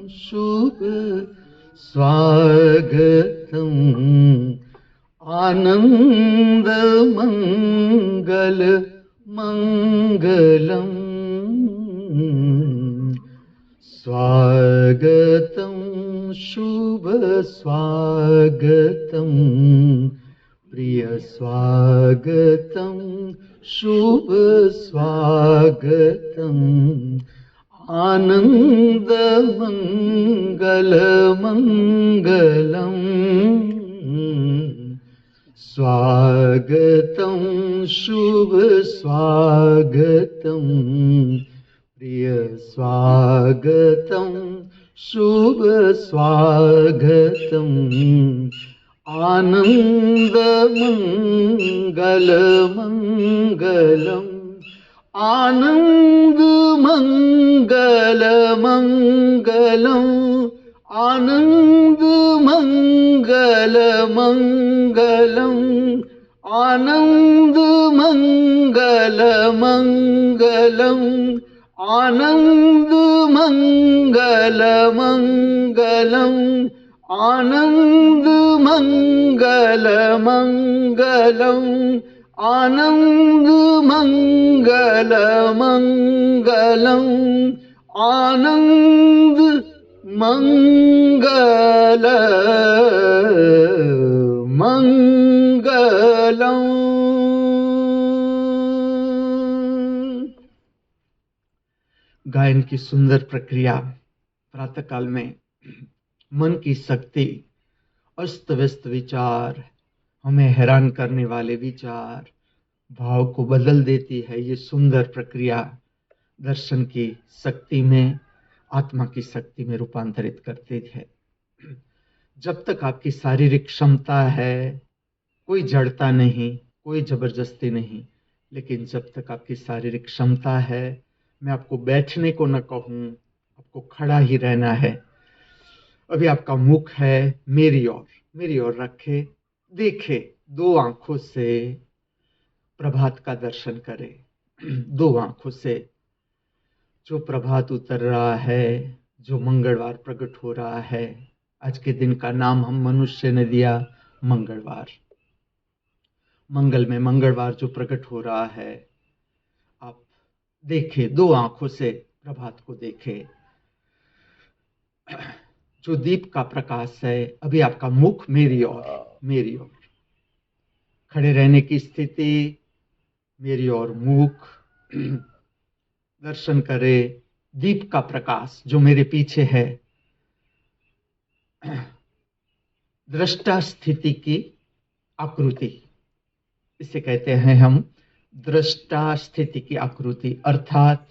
शुभ स्वागतम् आनंद मंगल मंगलम् स्वागतं शुभ स्वागतं प्रिय स्वागतं शुभ स्वागतम् आनंद मंगल मंगलम् स्वागतं शुभ स्वागतं प्रिय स्वागतं शुभ स्वागतम् आनंद मंगल मंगलम् आनंद मंगल मंगलम् आनंद मंगल मंगलम् आनंद मंगल मंगलम् आनंद मंगल मंगलम् आनंद मंगल मंगलम् आनंद मंगल मंगलम् आनंद मंगल मंगलम्। गायन की सुंदर प्रक्रिया, प्रातःकाल में मन की शक्ति, अस्त व्यस्त विचार, हमें हैरान करने वाले विचार, भाव को बदल देती है। ये सुंदर प्रक्रिया दर्शन की शक्ति में, आत्मा की शक्ति में रूपांतरित करती है। जब तक आपकी शारीरिक क्षमता है, कोई जड़ता नहीं, कोई जबरदस्ती नहीं, लेकिन जब तक आपकी शारीरिक क्षमता है, मैं आपको बैठने को न कहूं, आपको खड़ा ही रहना है। अभी आपका मुख है मेरी ओर रखे, देखे, दो आंखों से प्रभात का दर्शन करे। दो आंखों से जो प्रभात उतर रहा है, जो मंगलवार प्रकट हो रहा है। आज के दिन का नाम हम मनुष्य ने दिया मंगलवार। मंगल में मंगलवार जो प्रकट हो रहा है, आप देखे, दो आंखों से प्रभात को देखे। जो दीप का प्रकाश है, अभी आपका मुख मेरी ओर, खड़े रहने की स्थिति, मेरी ओर मुख, दर्शन करे दीप का प्रकाश जो मेरे पीछे है। दृष्टा स्थिति की आकृति, इसे कहते हैं हम दृष्टा स्थिति की आकृति, अर्थात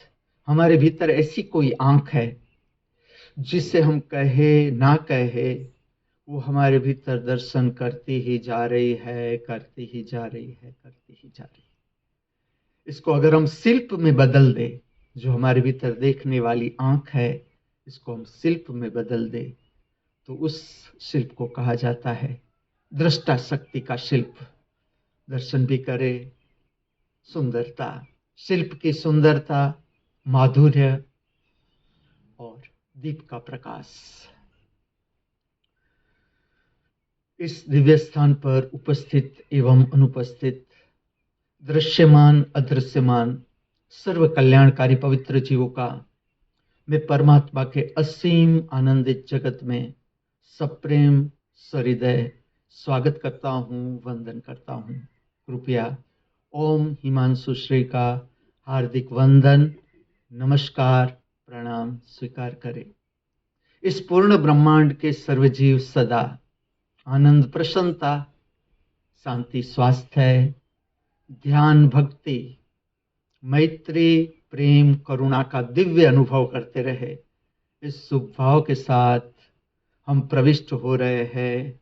हमारे भीतर ऐसी कोई आंख है जिसे हम कहे ना कहे, वो हमारे भीतर दर्शन करती ही जा रही है, करती ही जा रही है, करती ही जा रही है। इसको अगर हम शिल्प में बदल दे, जो हमारे भीतर देखने वाली आंख है, इसको हम शिल्प में बदल दे, तो उस शिल्प को कहा जाता है दृष्टा शक्ति का शिल्प। दर्शन भी करे, सुंदरता, शिल्प की सुंदरता, माधुर्य और दीप का प्रकाश। इस दिव्य स्थान पर उपस्थित एवं अनुपस्थित, दृश्यमान अदृश्यमान, सर्व कल्याणकारी पवित्र जीवों का मैं परमात्मा के असीम आनंदित जगत में सप्रेम सहृदय स्वागत करता हूँ, वंदन करता हूँ। कृपया ओम हिमांशु श्री का हार्दिक वंदन, नमस्कार, प्रणाम स्वीकार करें। इस पूर्ण ब्रह्मांड के सर्वजीव सदा आनंद, प्रसन्नता, शांति, स्वास्थ्य, ध्यान, भक्ति, मैत्री, प्रेम, करुणा का दिव्य अनुभव करते रहे। इस शुभ भाव के साथ हम प्रविष्ट हो रहे हैं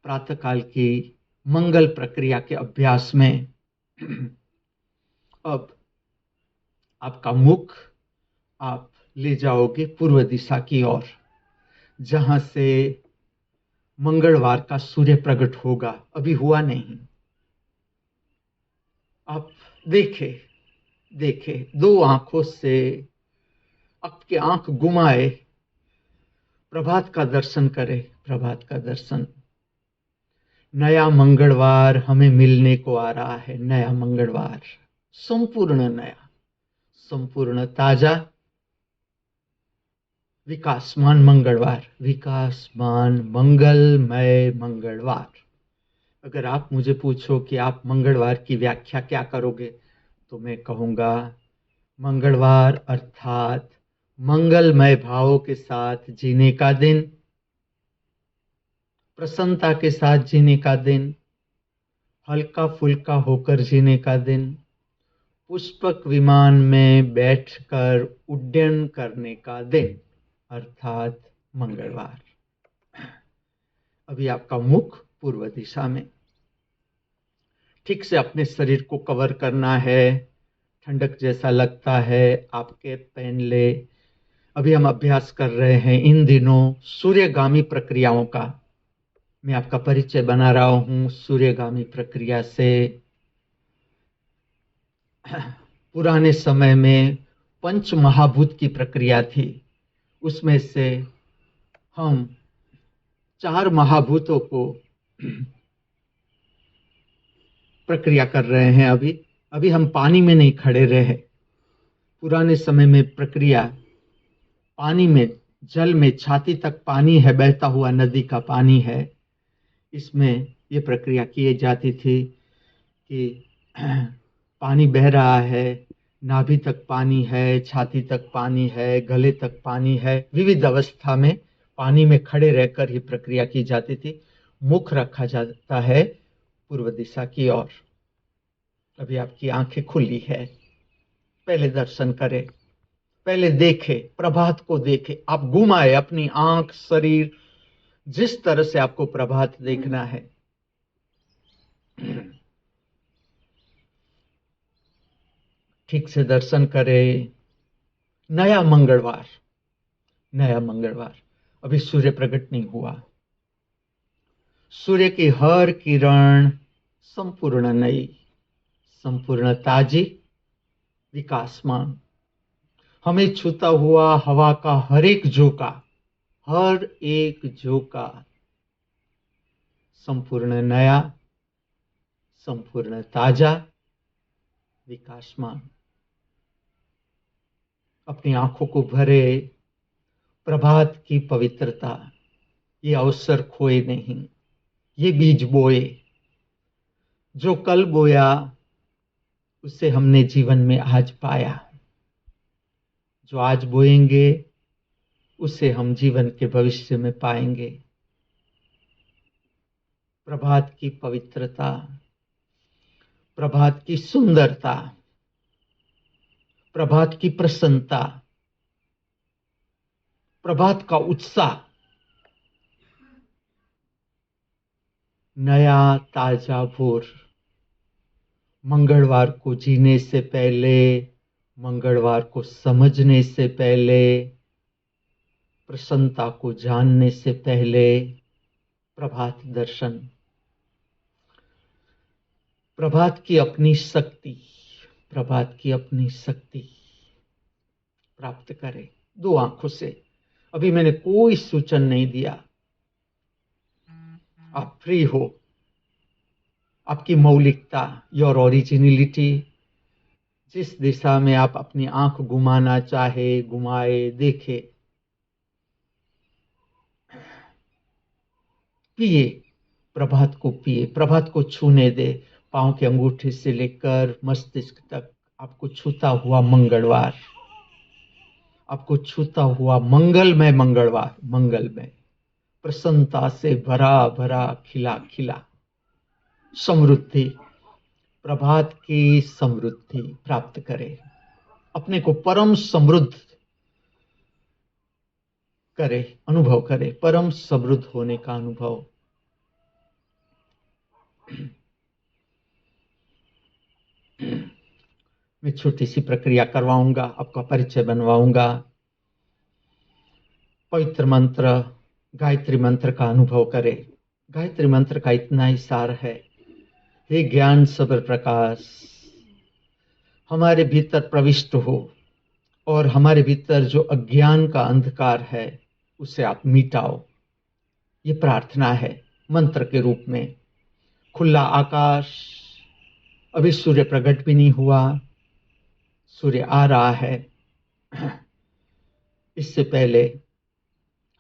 प्रातःकाल की मंगल प्रक्रिया के अभ्यास में। अब आपका मुख आप ले जाओगे पूर्व दिशा की ओर, जहां से मंगलवार का सूर्य प्रकट होगा। अभी हुआ नहीं, आप देखे दो आंखों से, आपकी आंख घुमाए प्रभात का दर्शन करें, प्रभात का दर्शन। नया मंगलवार हमें मिलने को आ रहा है, नया मंगलवार, संपूर्ण नया, संपूर्ण ताजा, विकासमान मंगलवार, विकासमान मंगलमय मंगलवार। अगर आप मुझे पूछो कि आप मंगलवार की व्याख्या क्या करोगे, तो मैं कहूँगा मंगलवार अर्थात मंगलमय भावों के साथ जीने का दिन, प्रसन्नता के साथ जीने का दिन, हल्का फुल्का होकर जीने का दिन, पुष्पक विमान में बैठकर उड्डयन करने का दिन, अर्थात मंगलवार। अभी आपका मुख पूर्व दिशा में, ठीक से अपने शरीर को कवर करना है। ठंडक जैसा लगता है, आपके पहन ले। अभी हम अभ्यास कर रहे हैं इन दिनों सूर्यगामी प्रक्रियाओं का। मैं आपका परिचय बना रहा हूं सूर्यगामी प्रक्रिया से। पुराने समय में पंच महाभूत की प्रक्रिया थी, उसमें से हम 4 महाभूतों को प्रक्रिया कर रहे हैं। अभी हम पानी में नहीं खड़े रहे। पुराने समय में प्रक्रिया पानी में, जल में, छाती तक पानी है, बहता हुआ नदी का पानी है, इसमें ये प्रक्रिया की जाती थी कि पानी बह रहा है, नाभि तक पानी है, छाती तक पानी है, गले तक पानी है। विविध अवस्था में पानी में खड़े रहकर ही प्रक्रिया की जाती थी। मुख रखा जाता है पूर्व दिशा की ओर। अभी आपकी आंखें खुली है, पहले दर्शन करें, पहले देखे, प्रभात को देखे। आप घुमाए अपनी आंख, शरीर, जिस तरह से आपको प्रभात देखना है। ठीक से दर्शन करें। नया मंगलवार, नया मंगलवार। अभी सूर्य प्रकट नहीं हुआ। सूर्य की हर किरण संपूर्ण नई, संपूर्ण ताजी, विकासमान। हमें छूता हुआ हवा का हर एक झोंका, हर एक झोंका संपूर्ण नया, संपूर्ण ताजा, विकासमान। अपनी आंखों को भरे प्रभात की पवित्रता। ये अवसर खोए नहीं, ये बीज बोए, जो कल बोया उसे हमने जीवन में आज पाया। जो आज बोएंगे उसे हम जीवन के भविष्य में पाएंगे। प्रभात की पवित्रता, प्रभात की सुंदरता, प्रभात की प्रसन्नता, प्रभात का उत्साह, नया ताजा भोर। मंगलवार को जीने से पहले, मंगलवार को समझने से पहले, प्रसन्नता को जानने से पहले, प्रभात दर्शन। प्रभात की अपनी शक्ति, प्रभात की अपनी शक्ति प्राप्त करें 2 आंखों से। अभी मैंने कोई सूचन नहीं दिया, आप फ्री हो। आपकी मौलिकता, योर ओरिजिनलिटी, जिस दिशा में आप अपनी आंख घुमाना चाहे, घुमाए, देखे। पिए, प्रभात को पिए, प्रभात को छूने दे। पांव के अंगूठे से लेकर मस्तिष्क तक आपको छूता हुआ मंगलवार, आपको छूता हुआ मंगलमय मंगलवार, मंगलमय, प्रसन्नता से भरा भरा, खिला खिला, समृद्धि, प्रभात की समृद्धि प्राप्त करें। अपने को परम समृद्ध करे, अनुभव करे, परम समृद्ध होने का अनुभव। मैं छोटी सी प्रक्रिया करवाऊंगा, आपका परिचय बनवाऊंगा। पवित्र मंत्र, गायत्री मंत्र का अनुभव करें। गायत्री मंत्र का इतना ही सार है, हे ज्ञान सबर प्रकाश हमारे भीतर प्रविष्ट हो और हमारे भीतर जो अज्ञान का अंधकार है उसे आप मिटाओ। ये प्रार्थना है मंत्र के रूप में। खुला आकाश, अभी सूर्य प्रकट भी नहीं हुआ, सूर्य आ रहा है। इससे पहले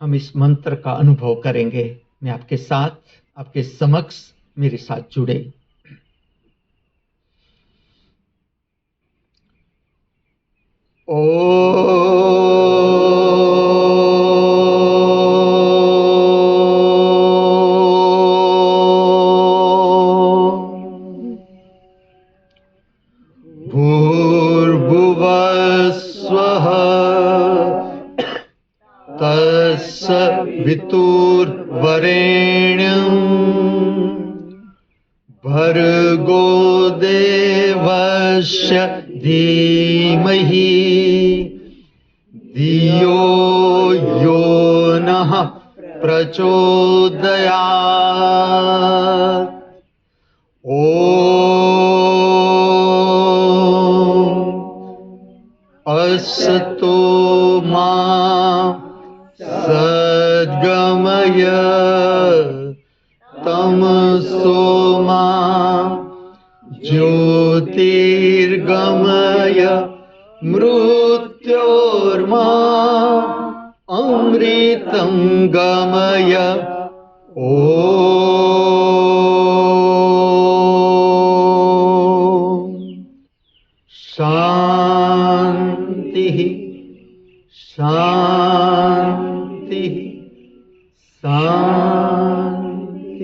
हम इस मंत्र का अनुभव करेंगे। मैं आपके साथ, आपके समक्ष, मेरे साथ जुड़े। भूर्भुवस्वः तत्सवितुर्वरेण्यं भर्गो देवस्य धीमहि धियो यो नः प्रचोदयात्। असतो मा सद्गमय तमसो मा ज्योतिर्गमय मृत्योर्मा अमृतं गमय। शांति शांति शांति।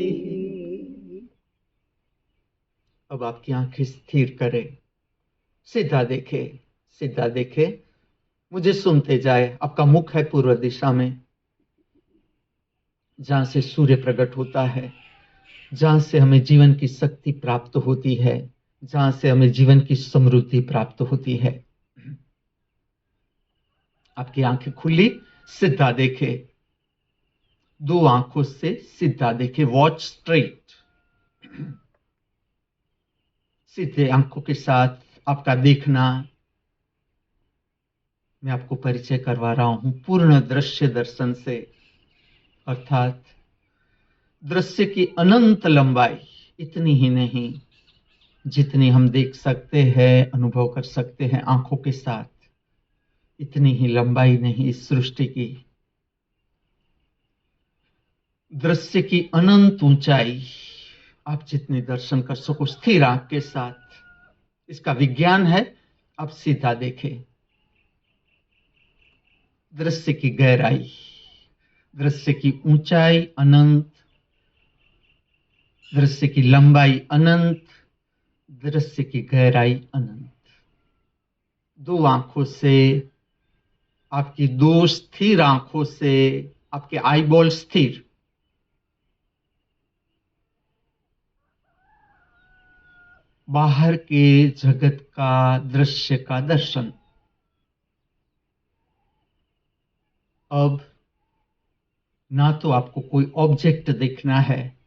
अब आपकी आंखें स्थिर करें, सीधा देखे, सीधा देखे, मुझे सुनते जाए। आपका मुख है पूर्व दिशा में, जहां से सूर्य प्रकट होता है, जहां से हमें जीवन की शक्ति प्राप्त होती है, जहां से हमें जीवन की समृद्धि प्राप्त होती है। आपकी आंखें खुली, सीधा देखे, दो आंखों से सीधा देखे। वॉच स्ट्रेट, सीधे आंखों के साथ आपका देखना। मैं आपको परिचय करवा रहा हूं पूर्ण दृश्य दर्शन से, अर्थात दृश्य की अनंत लंबाई, इतनी ही नहीं जितनी हम देख सकते हैं, अनुभव कर सकते हैं आंखों के साथ, इतनी ही लंबाई नहीं इस सृष्टि की। दृश्य की अनंत ऊंचाई आप जितने दर्शन कर सको स्थिर आंख के साथ। इसका विज्ञान है, आप सीधा देखें। दृश्य की गहराई, दृश्य की ऊंचाई अनंत, दृश्य की लंबाई अनंत, दृश्य की गहराई अनंत। दो आंखों से, आपकी दो स्थिर आंखों से, आपके आईबॉल स्थिर, बाहर के जगत का दृश्य का दर्शन। अब ना तो आपको कोई ऑब्जेक्ट देखना है,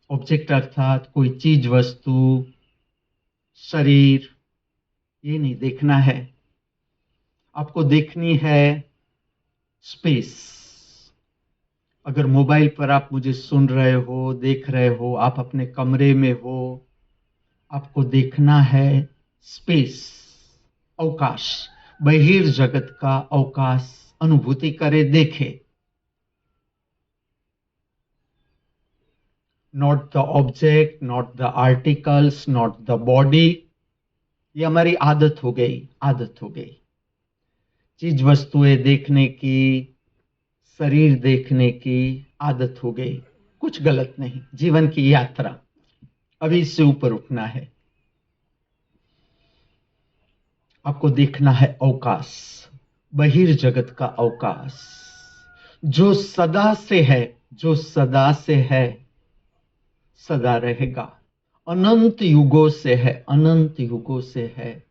ऑब्जेक्ट अर्थात कोई चीज, वस्तु, शरीर, ये नहीं देखना है। आपको देखनी है स्पेस। अगर मोबाइल पर आप मुझे सुन रहे हो, देख रहे हो, आप अपने कमरे में हो, आपको देखना है स्पेस, अवकाश, बहिर्जगत का अवकाश अनुभूति करे, देखे। Not the object, not the articles, not the body. ये हमारी आदत हो गई, आदत हो गई चीज वस्तुएं देखने की, शरीर देखने की आदत हो गई। कुछ गलत नहीं, जीवन की यात्रा, अभी इससे ऊपर उठना है। आपको देखना है अवकाश, बहिर्जगत का अवकाश, जो सदा से है, जो सदा से है, सदा रहेगा, अनंत युगों से है, अनंत युगों से है,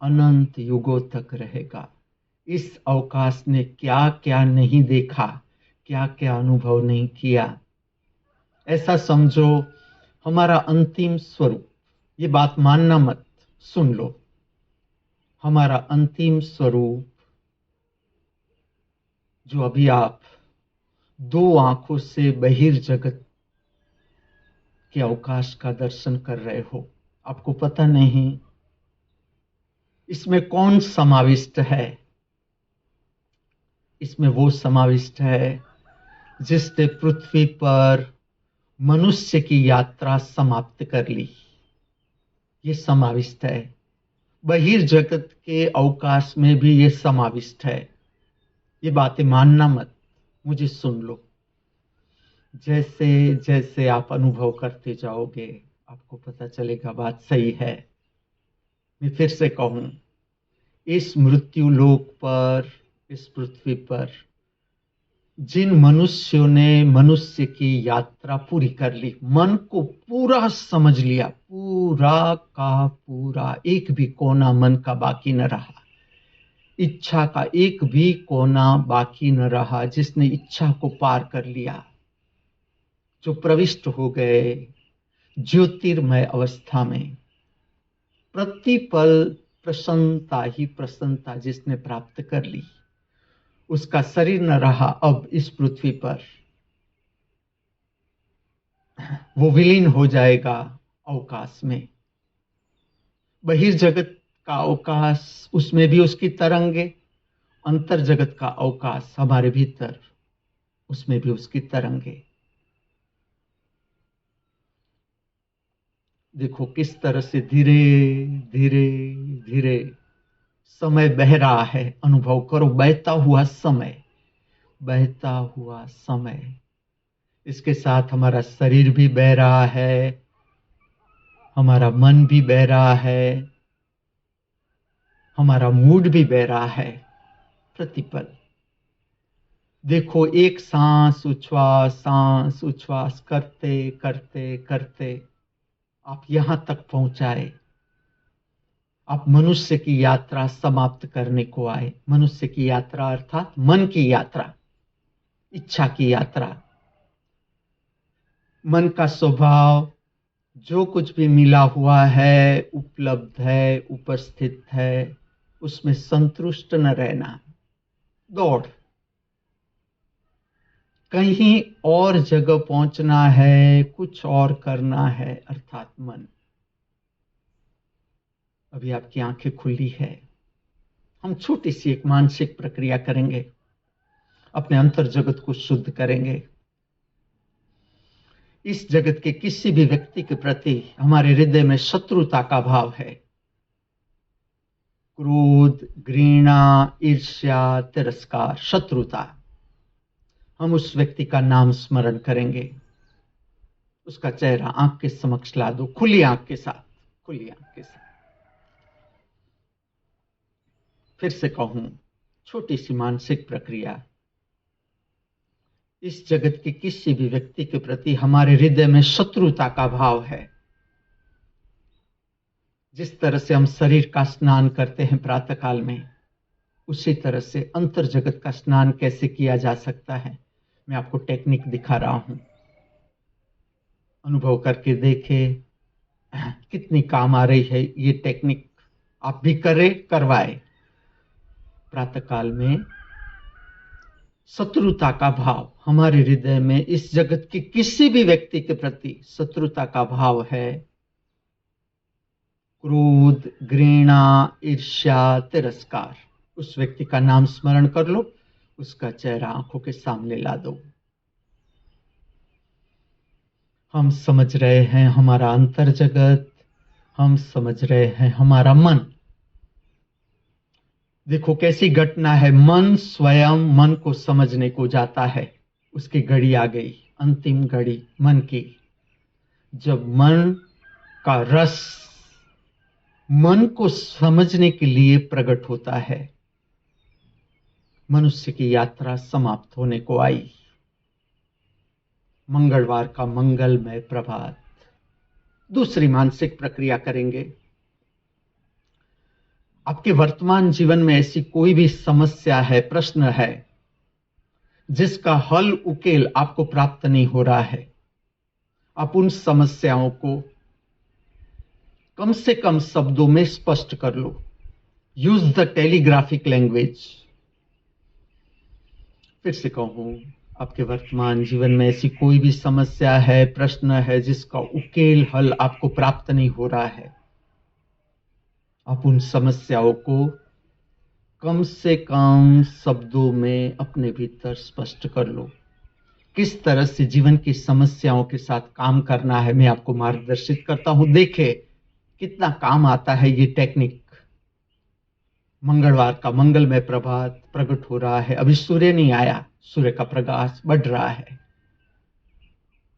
अनंत युगों तक रहेगा। इस अवकाश ने क्या क्या नहीं देखा, क्या क्या अनुभव नहीं किया। ऐसा समझो हमारा अंतिम स्वरूप, ये बात मानना मत, सुन लो, हमारा अंतिम स्वरूप जो अभी आप दो आंखों से बहिर्जगत के अवकाश का दर्शन कर रहे हो, आपको पता नहीं इसमें कौन समाविष्ट है। इसमें वो समाविष्ट है जिसने पृथ्वी पर मनुष्य की यात्रा समाप्त कर ली। ये समाविष्ट है। बहिर्जगत के अवकाश में भी ये समाविष्ट है। ये बातें मानना मत, मुझे सुन लो। जैसे जैसे आप अनुभव करते जाओगे आपको पता चलेगा बात सही है। मैं फिर से कहूं, इस मृत्यु लोक पर, इस पृथ्वी पर जिन मनुष्यों ने मनुष्य की यात्रा पूरी कर ली, मन को पूरा समझ लिया, पूरा का पूरा, एक भी कोना मन का बाकी न रहा, इच्छा का एक भी कोना बाकी न रहा, जिसने इच्छा को पार कर लिया, जो प्रविष्ट हो गए ज्योतिर्मय अवस्था में, प्रतिपल प्रसन्नता ही प्रसन्नता जिसने प्राप्त कर ली, उसका शरीर न रहा अब इस पृथ्वी पर। वो विलीन हो जाएगा अवकाश में। बहिर्जगत का अवकाश, उसमें भी उसकी तरंगे, अंतर जगत का अवकाश हमारे भीतर, उसमें भी उसकी तरंगे। देखो किस तरह से धीरे धीरे धीरे समय बह रहा है। अनुभव करो, बहता हुआ समय, बहता हुआ समय। इसके साथ हमारा शरीर भी बह रहा है, हमारा मन भी बह रहा है, हमारा मूड भी बह रहा है प्रतिपल। देखो एक सांस उच्छ्वास करते करते करते आप यहां तक पहुंचाए। आप मनुष्य की यात्रा समाप्त करने को आए। मनुष्य की यात्रा अर्थात मन की यात्रा, इच्छा की यात्रा। मन का स्वभाव जो कुछ भी मिला हुआ है, उपलब्ध है, उपस्थित है, उसमें संतुष्ट न रहना, दौड़, कहीं और जगह पहुंचना है, कुछ और करना है, अर्थात मन। अभी आपकी आंखें खुली है। हम छोटी सी एक मानसिक प्रक्रिया करेंगे, अपने अंतर जगत को शुद्ध करेंगे। इस जगत के किसी भी व्यक्ति के प्रति हमारे हृदय में शत्रुता का भाव है, क्रोध, घृणा, ईर्ष्या, तिरस्कार, शत्रुता। हम उस व्यक्ति का नाम स्मरण करेंगे, उसका चेहरा आंख के समक्ष ला दो, खुली आंख के साथ, खुली आंख के साथ। फिर से कहूं, छोटी सी मानसिक प्रक्रिया। इस जगत के किसी भी व्यक्ति के प्रति हमारे हृदय में शत्रुता का भाव है। जिस तरह से हम शरीर का स्नान करते हैं प्रातःकाल में, उसी तरह से अंतर जगत का स्नान कैसे किया जा सकता है, मैं आपको टेक्निक दिखा रहा हूं। अनुभव करके देखे कितनी काम आ रही है ये टेक्निक। आप भी करें, करवाए। प्रातःकाल में शत्रुता का भाव हमारे हृदय में, इस जगत के किसी भी व्यक्ति के प्रति शत्रुता का भाव है। क्रोध, घृणा, ईर्ष्या, तिरस्कार। उस व्यक्ति का नाम स्मरण कर लो, उसका चेहरा आंखों के सामने ला दो। हम समझ रहे हैं हमारा अंतर जगत, हम समझ रहे हैं हमारा मन। देखो कैसी घटना है, मन स्वयं मन को समझने को जाता है। उसकी घड़ी आ गई, अंतिम घड़ी मन की, जब मन का रस मन को समझने के लिए प्रकट होता है। मनुष्य की यात्रा समाप्त होने को आई। मंगलवार का मंगलमय प्रभात। दूसरी मानसिक प्रक्रिया करेंगे। आपके वर्तमान जीवन में ऐसी कोई भी समस्या है, प्रश्न है, जिसका हल उकेल आपको प्राप्त नहीं हो रहा है, आप उन समस्याओं को कम से कम शब्दों में स्पष्ट कर लो। Use the telegraphic language. फिर से कहूं, आपके वर्तमान जीवन में ऐसी कोई भी समस्या है, प्रश्न है जिसका उकेल हल आपको प्राप्त नहीं हो रहा है, आप उन समस्याओं को कम से कम शब्दों में अपने भीतर स्पष्ट कर लो। किस तरह से जीवन की समस्याओं के साथ काम करना है, मैं आपको मार्गदर्शित करता हूं। देखे कितना काम आता है ये टेक्निक। मंगलवार का मंगलमय प्रभात प्रकट हो रहा है। अभी सूर्य नहीं आया, सूर्य का प्रकाश बढ़ रहा है।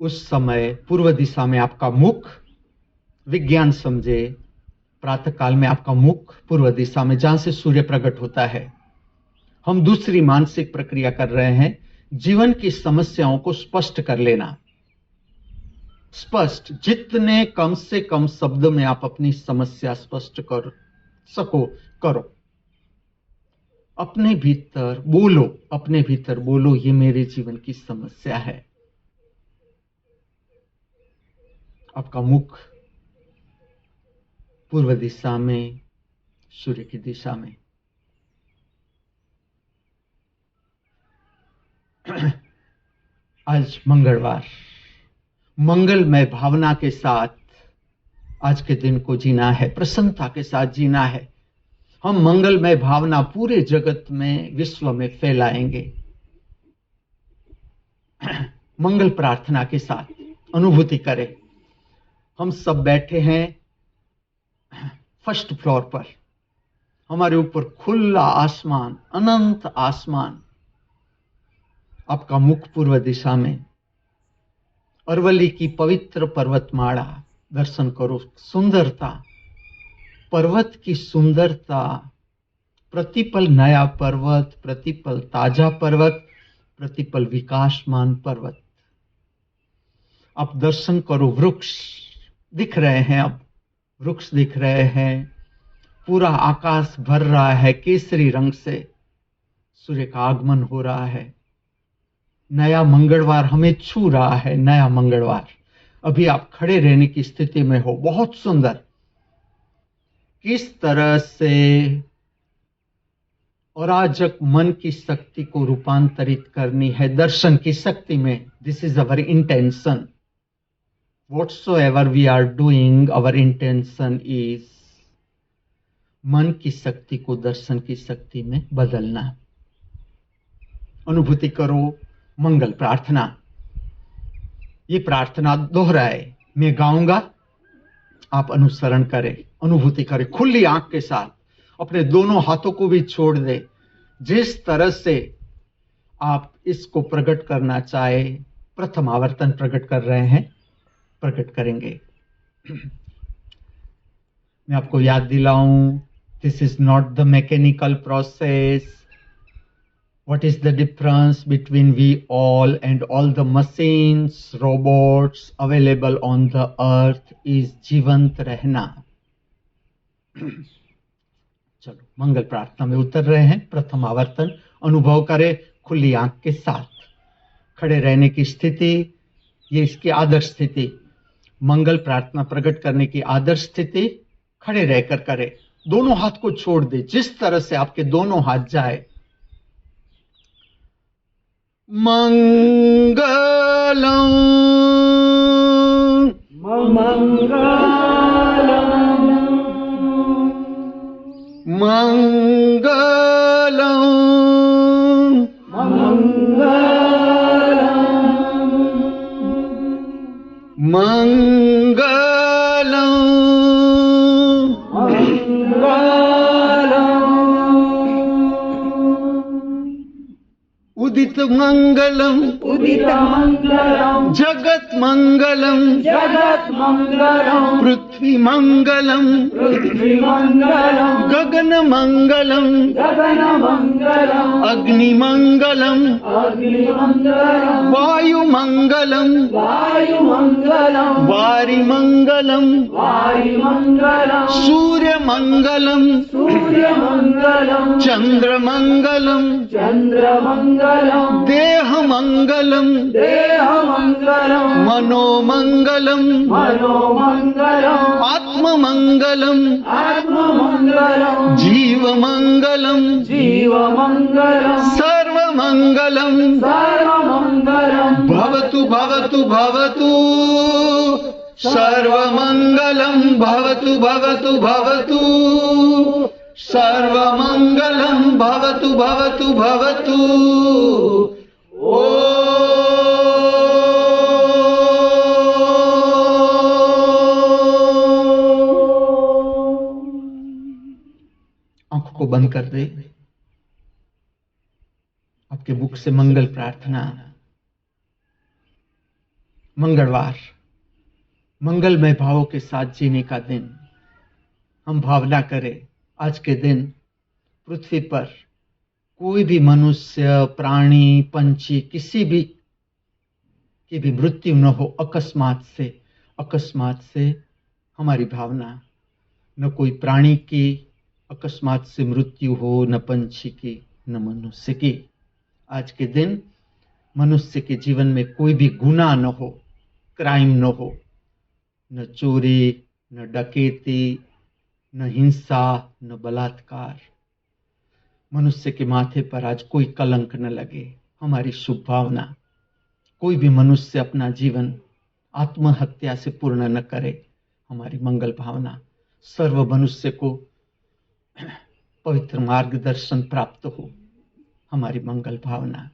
उस समय पूर्व दिशा में आपका मुख, विज्ञान समझे, प्रातः काल में आपका मुख पूर्व दिशा में, जहां से सूर्य प्रकट होता है। हम दूसरी मानसिक प्रक्रिया कर रहे हैं, जीवन की समस्याओं को स्पष्ट कर लेना। स्पष्ट, जितने कम से कम शब्द में आप अपनी समस्या स्पष्ट कर सको करो। अपने भीतर बोलो, अपने भीतर बोलो, ये मेरे जीवन की समस्या है। आपका मुख पूर्व दिशा में, सूर्य की दिशा में। आज मंगलवार, मंगलमय भावना के साथ आज के दिन को जीना है, प्रसन्नता के साथ जीना है। हम मंगलमय भावना पूरे जगत में, विश्व में फैलाएंगे। मंगल प्रार्थना के साथ अनुभूति करें। हम सब बैठे हैं फर्स्ट फ्लोर पर, हमारे ऊपर खुला आसमान, अनंत आसमान। आपका मुख पूर्व दिशा में, अरवली की पवित्र पर्वतमाला दर्शन करो। सुंदरता, पर्वत की सुंदरता, प्रतिपल नया पर्वत, प्रतिपल ताजा पर्वत, प्रतिपल विकासमान पर्वत। आप दर्शन करो। वृक्ष दिख रहे हैं, अब वृक्ष दिख रहे हैं। पूरा आकाश भर रहा है केसरी रंग से। सूर्य का आगमन हो रहा है। नया मंगलवार हमें छू रहा है। नया मंगलवार। अभी आप खड़े रहने की स्थिति में हो। बहुत सुंदर। किस तरह से अराजक मन की शक्ति को रूपांतरित करनी है दर्शन की शक्ति में। This is our intention. Whatsoever we are doing, our intention is मन की शक्ति को दर्शन की शक्ति में बदलना। अनुभूति करो। मंगल प्रार्थना, ये प्रार्थना दोहराए। मैं गाऊंगा, आप अनुसरण करें, अनुभूति करें। खुली आंख के साथ अपने दोनों हाथों को भी छोड़ दे। जिस तरह से आप इसको प्रकट करना चाहे, प्रथम आवर्तन प्रकट कर रहे हैं, प्रकट करेंगे। मैं आपको याद दिलाऊं, this is not the mechanical process. What is the difference between we all and all the machines, robots available on the earth is जीवंत रहना। चलो मंगल प्रार्थना में उतर रहे हैं। प्रथम आवर्तन अनुभव करें खुली आंख के साथ। खड़े रहने की स्थिति, ये इसकी आदर्श स्थिति। मंगल प्रार्थना प्रकट करने की आदर्श स्थिति खड़े रहकर करें। दोनों हाथ को छोड़ दे। जिस तरह से आपके दोनों हाथ जाए। मंगलम मंगलम मंगलम मंगलम उदित मंगलम उदित मंगलम जगत मंगलम जगत मंगलम पृथ्वी मंगलम पृथ्वी मंगलम गगन मंगलम गगन मंगलम अग्नि मंगलम अग्नि मंगलम वायु मंगलम वायु मंगलम वारि मंगलम वायु मंगलम सूर्य मंगलम सूर्य मंगलम चंद्र मंगलम चंद्र मंगलम देह मंगलम देह मंगलम मनो मंगलम मनो मंगलम आत्म मंगलम आत्म मंगलम जीव मंगलम जीव मंगलम सर्व सर्वमंगलम सर्वमंगलम भवतु भवतु भवतु सर्वमंगलम भवतु भवतु भवतु सर्वमंगलम भवतु भवतु भवतु। ओ आंखों को बंद कर दे। आपके मुख से मंगल प्रार्थना। मंगलवार, मंगलमय भावों के साथ जीने का दिन। हम भावना करें आज के दिन पृथ्वी पर कोई भी मनुष्य, प्राणी, पंछी, किसी भी की भी मृत्यु न हो अकस्मात से हमारी भावना। न कोई प्राणी की अकस्मात से मृत्यु हो, न पंछी की, न मनुष्य की। आज के दिन मनुष्य के जीवन में कोई भी गुनाह न हो, क्राइम न हो, न चोरी, न डकैती, न हिंसा, न बलात्कार। मनुष्य के माथे पर आज कोई कलंक न लगे। हमारी शुभ भावना। कोई भी मनुष्य अपना जीवन आत्महत्या से पूर्ण न करे। हमारी मंगल भावना। सर्व मनुष्य को पवित्र मार्गदर्शन प्राप्त हो। हमारी मंगल भावना।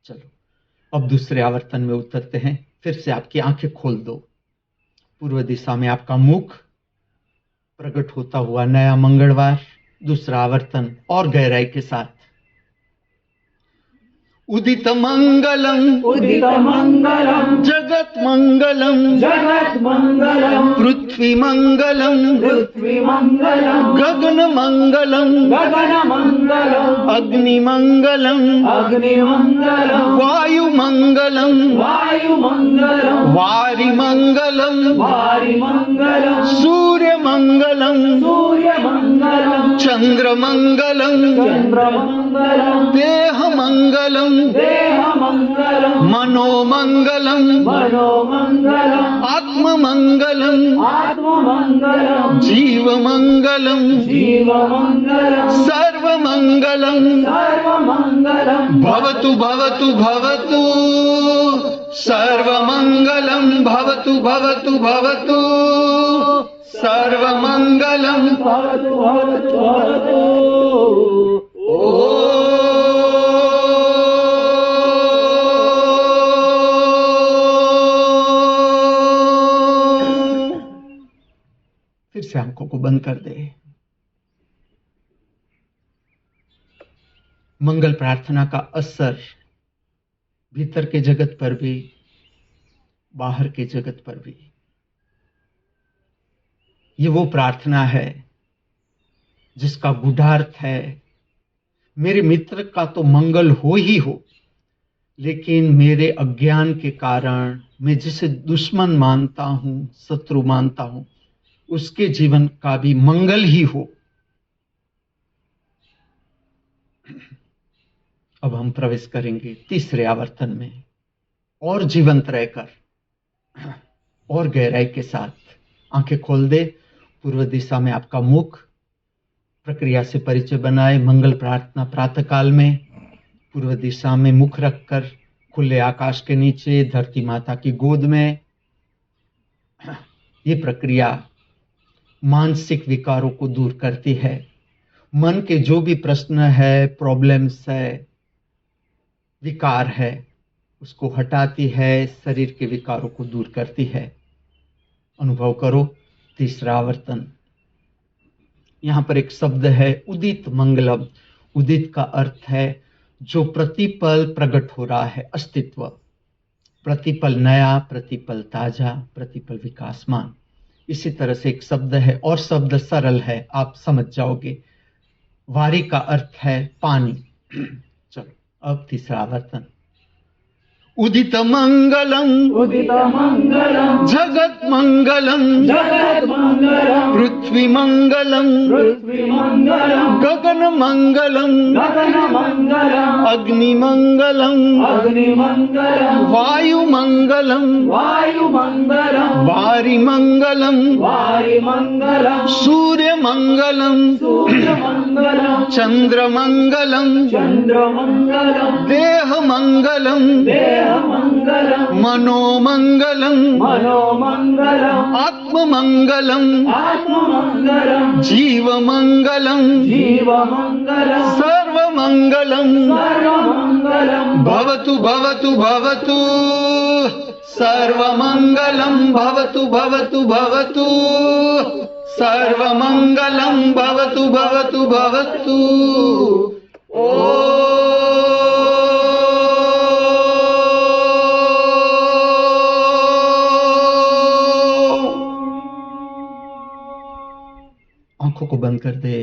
चलो अब दूसरे आवर्तन में उतरते हैं। फिर से आपकी आंखें खोल दो। पूर्व दिशा में आपका मुख प्रकट होता हुआ नया मंगलवार, दूसरा आवर्तन और गहराई के साथ। उदित मंगलम उदित मंगलम जगत मंगलम जगत मंगलम पृथ्वी मंगलम पृथ्वी मंगलम गगन मंगलम गगन मंगलम अग्नि मंगलम अग्नि मंगलम वायु मंगलम वायु मंगलम वारि मंगलम वारि मंगलम सूर्य मंगलम सूर्य मंगलम चंद्र मंगलम चंद्र मंगलम देह मंगलम देह मंगलम मनो मंगलम मनो मंगलम आत्म मंगलम आत्म मंगलम जीव मंगलम जीव मंगलम सर्व मंगलम सर्व मंगलम भवतु भवतु भवतु सर्व मंगलम भवतु भवतु भवतु सर्व मंगलम भवतु भवतु भवतु। फिर से आंखों को बंद कर दे। मंगल प्रार्थना का असर भीतर के जगत पर भी, बाहर के जगत पर भी। ये वो प्रार्थना है जिसका गूढ़ार्थ है, मेरे मित्र का तो मंगल हो ही हो, लेकिन मेरे अज्ञान के कारण मैं जिसे दुश्मन मानता हूं, शत्रु मानता हूं, उसके जीवन का भी मंगल ही हो। अब हम प्रवेश करेंगे तीसरे आवर्तन में और जीवंत रहकर और गहराई के साथ। आंखें खोल दे। पूर्व दिशा में आपका मुख। प्रक्रिया से परिचय बनाए। मंगल प्रार्थना प्रातःकाल में पूर्व दिशा में मुख रखकर खुले आकाश के नीचे धरती माता की गोद में। ये प्रक्रिया मानसिक विकारों को दूर करती है। मन के जो भी प्रश्न है, प्रॉब्लम्स है, विकार है, उसको हटाती है, शरीर के विकारों को दूर करती है। अनुभव करो तीसरा आवर्तन। यहां पर एक शब्द है उदित मंगलम। उदित का अर्थ है जो प्रतिपल प्रकट हो रहा है, अस्तित्व। प्रतिपल नया, प्रतिपल ताजा, प्रतिपल विकासमान। इसी तरह से एक शब्द है और शब्द सरल है, आप समझ जाओगे। वारी का अर्थ है पानी। चलो अब तीसरा आवर्तन। उदित मंगलम उदित मंगलम जगत मंगलम जगत मंगलम पृथ्वी मंगलम पृथ्वी मंगलम गगन मंगलम गगन मंगलम अग्नि मंगलम अग्नि मंगलम वायु मंगलम वायु मंगलम वारि मंगलम वारि मंगलम सूर्य मंगलम सूर्य मंगलम चंद्र मंगलम चंद्र मंगलम देह मंगलम देह मंगलम मनो मंगलम मनो मंगलम आत्म मंगलम आत्म मंगलम जीव मंगलम जीव मंगलम सर्व मंगलम सर्व मंगलम भवतु भवतु भवतु सर्व मंगलम भवतु भवतु भवतु सर्व मंगलम भवतु भवतु भवतु आंखों को बंद कर दे,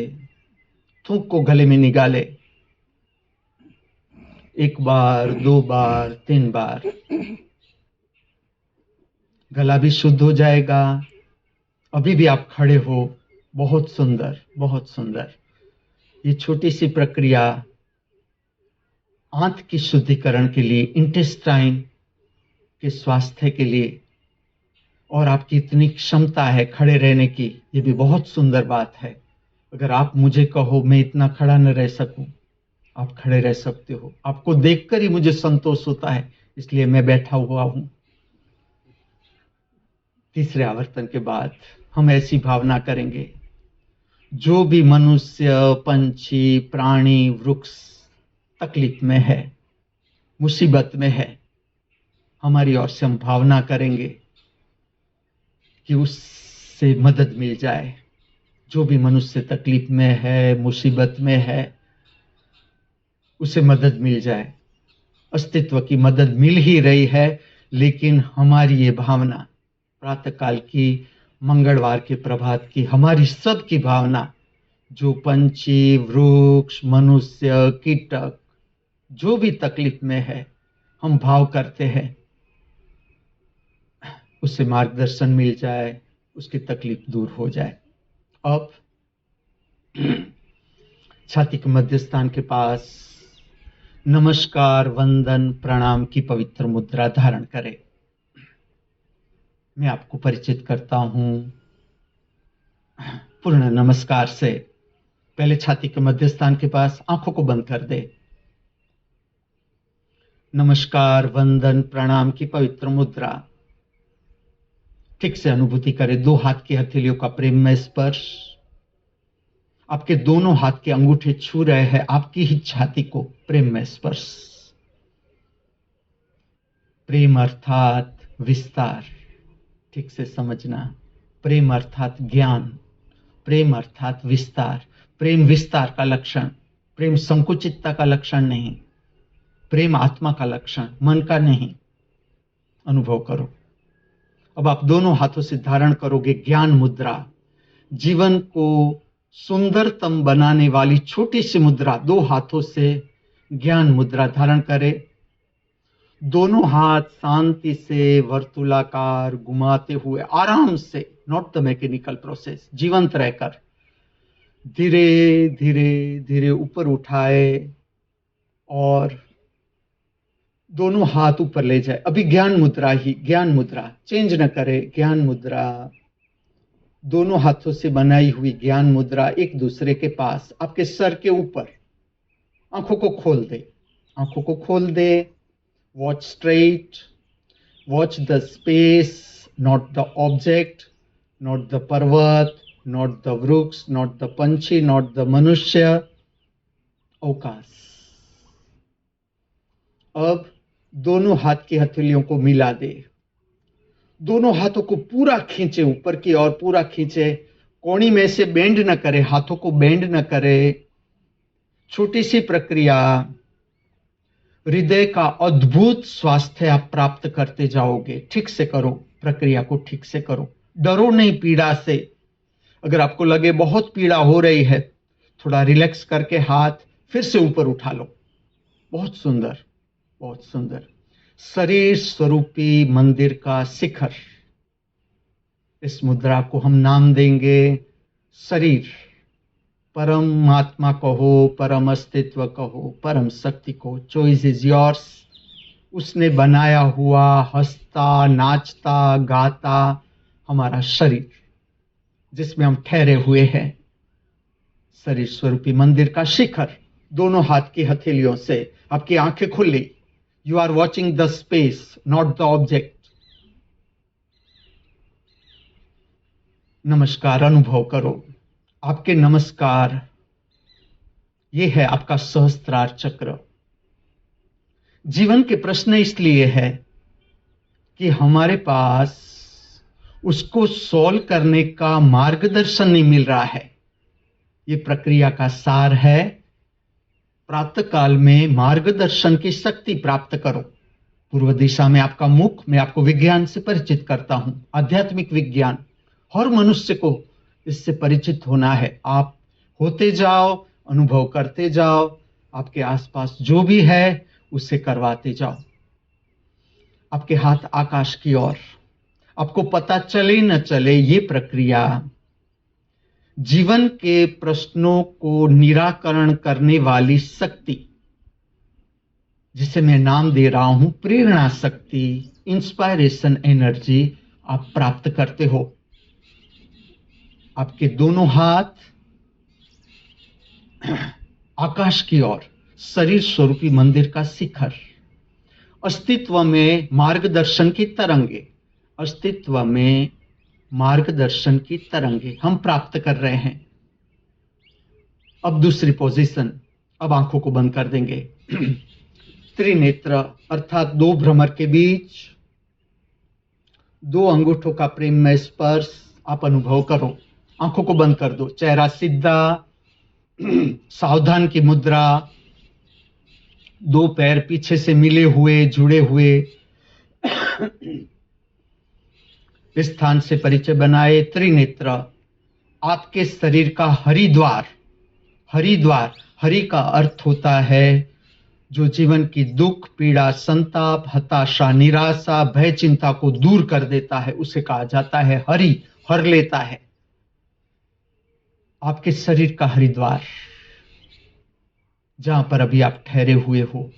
थूक को गले में निकाले, 1 बार 2 बार 3 बार, गला भी शुद्ध हो जाएगा। अभी भी आप खड़े हो, बहुत सुंदर बहुत सुंदर। ये छोटी सी प्रक्रिया आंत की शुद्धिकरण के लिए, इंटेस्टाइन के स्वास्थ्य के लिए, और आपकी इतनी क्षमता है खड़े रहने की, ये भी बहुत सुंदर बात है। अगर आप मुझे कहो मैं इतना खड़ा न रह सकूं, आप खड़े रह सकते हो। आपको देखकर ही मुझे संतोष होता है, इसलिए मैं बैठा हुआ हूं। तीसरे आवर्तन के बाद हम ऐसी भावना करेंगे, जो भी मनुष्य, पंछी, प्राणी, वृक्ष तकलीफ में है, मुसीबत में है, हमारी ओर से हम भावना करेंगे कि उससे मदद मिल जाए। जो भी मनुष्य तकलीफ में है, मुसीबत में है, उसे मदद मिल जाए। अस्तित्व की मदद मिल ही रही है, लेकिन हमारी ये भावना, प्रातःकाल की, मंगलवार के प्रभात की, हमारी सबकी भावना, जो पंछी, वृक्ष, मनुष्य, कीटक, जो भी तकलीफ में है, हम भाव करते हैं उसे मार्गदर्शन मिल जाए, उसकी तकलीफ दूर हो जाए। अब छाती के मध्य स्थान के पास नमस्कार, वंदन, प्रणाम की पवित्र मुद्रा धारण करें। मैं आपको परिचित करता हूं पूर्ण नमस्कार से। पहले छाती के मध्य स्थान के पास आंखों को बंद कर दे। नमस्कार, वंदन, प्रणाम की पवित्र मुद्रा। ठीक से अनुभूति करें 2 हाथ की हथेलियों का प्रेम में स्पर्श। आपके दोनों हाथ के अंगूठे छू रहे हैं आपकी ही छाती को, प्रेम में स्पर्श। प्रेम अर्थात विस्तार, ठीक से समझना। प्रेम अर्थात ज्ञान, प्रेम अर्थात विस्तार। प्रेम विस्तार का लक्षण, प्रेम संकुचितता का लक्षण नहीं, प्रेम आत्मा का लक्षण, मन का नहीं। अनुभव करो। अब आप दोनों हाथों से धारण करोगे ज्ञान मुद्रा, जीवन को सुंदरतम बनाने वाली छोटी सी मुद्रा। 2 हाथों से ज्ञान मुद्रा धारण करें। दोनों हाथ शांति से वर्तुलाकार घुमाते हुए आराम से, नॉट द मैकेनिकल प्रोसेस, जीवंत रहकर धीरे धीरे धीरे ऊपर उठाए और दोनों हाथ ऊपर ले जाए। अभी ज्ञान मुद्रा ही, ज्ञान मुद्रा, चेंज न करे। ज्ञान मुद्रा, दोनों हाथों से बनाई हुई ज्ञान मुद्रा एक दूसरे के पास, आपके सर के ऊपर। आंखों को खोल दे, आंखों को खोल दे। Watch straight, watch the space, not the object, not the पर्वत, नॉट द वृक्ष, नॉट द पंछी, नॉट द मनुष्य। अवकाश। अब दोनों हाथ की हथेलियों को मिला दे। दोनों हाथों को पूरा खींचे ऊपर की ओर, पूरा खींचे। कोणी में से बेंड न करे, हाथों को बेंड न करे। छोटी सी प्रक्रिया, हृदय का अद्भुत स्वास्थ्य आप प्राप्त करते जाओगे। ठीक से करो, प्रक्रिया को ठीक से करो। डरो नहीं पीड़ा से। अगर आपको लगे बहुत पीड़ा हो रही है, थोड़ा रिलैक्स करके हाथ फिर से ऊपर उठा लो। बहुत सुंदर, बहुत सुंदर। शरीर स्वरूपी मंदिर का शिखर। इस मुद्रा को हम नाम देंगे शरीर। परमात्मा कहो, परम अस्तित्व कहो, परम शक्ति को, चॉइस इज योर्स। उसने बनाया हुआ हंसता नाचता गाता हमारा शरीर, जिसमें हम ठहरे हुए हैं, शरीर स्वरूपी मंदिर का शिखर। दोनों हाथ की हथेलियों से आपकी आंखें खुली। You are watching the space, not the object. नमस्कार अनुभव करो। आपके नमस्कार, ये है आपका सहस्त्रार चक्र। जीवन के प्रश्न इसलिए है कि हमारे पास उसको सॉल्व करने का मार्गदर्शन नहीं मिल रहा है। ये प्रक्रिया का सार है। प्रातः काल में मार्गदर्शन की शक्ति प्राप्त करो। पूर्व दिशा में आपका मुख। मैं आपको विज्ञान से परिचित करता हूं, आध्यात्मिक विज्ञान। हर मनुष्य को इससे परिचित होना है। आप होते जाओ, अनुभव करते जाओ, आपके आसपास जो भी है उसे करवाते जाओ। आपके हाथ आकाश की ओर। आपको पता चले न चले, ये प्रक्रिया जीवन के प्रश्नों को निराकरण करने वाली शक्ति, जिसे मैं नाम दे रहा हूं प्रेरणा शक्ति, इंस्पायरेशन एनर्जी, आप प्राप्त करते हो। आपके दोनों हाथ आकाश की ओर, शरीर स्वरूपी मंदिर का शिखर। अस्तित्व में मार्गदर्शन की तरंगे, अस्तित्व में मार्गदर्शन की तरंगे हम प्राप्त कर रहे हैं। अब दूसरी पोजीशन। अब आंखों को बंद कर देंगे। त्रिनेत्र अर्थात दो भ्रमर के बीच दो अंगूठों का प्रेम में स्पर्श आप अनुभव करो। आंखों को बंद कर दो। चेहरा सीधा, सावधान की मुद्रा, दो पैर पीछे से मिले हुए, जुड़े हुए। इस स्थान से परिचय बनाए। त्रिनेत्र आपके शरीर का हरिद्वार। हरिद्वार, हरि का अर्थ होता है जो जीवन की दुख, पीड़ा, संताप, हताशा, निराशा, भय, चिंता को दूर कर देता है, उसे कहा जाता है हरि। हर लेता है। आपके शरीर का हरिद्वार, जहां पर अभी आप ठहरे हुए हो,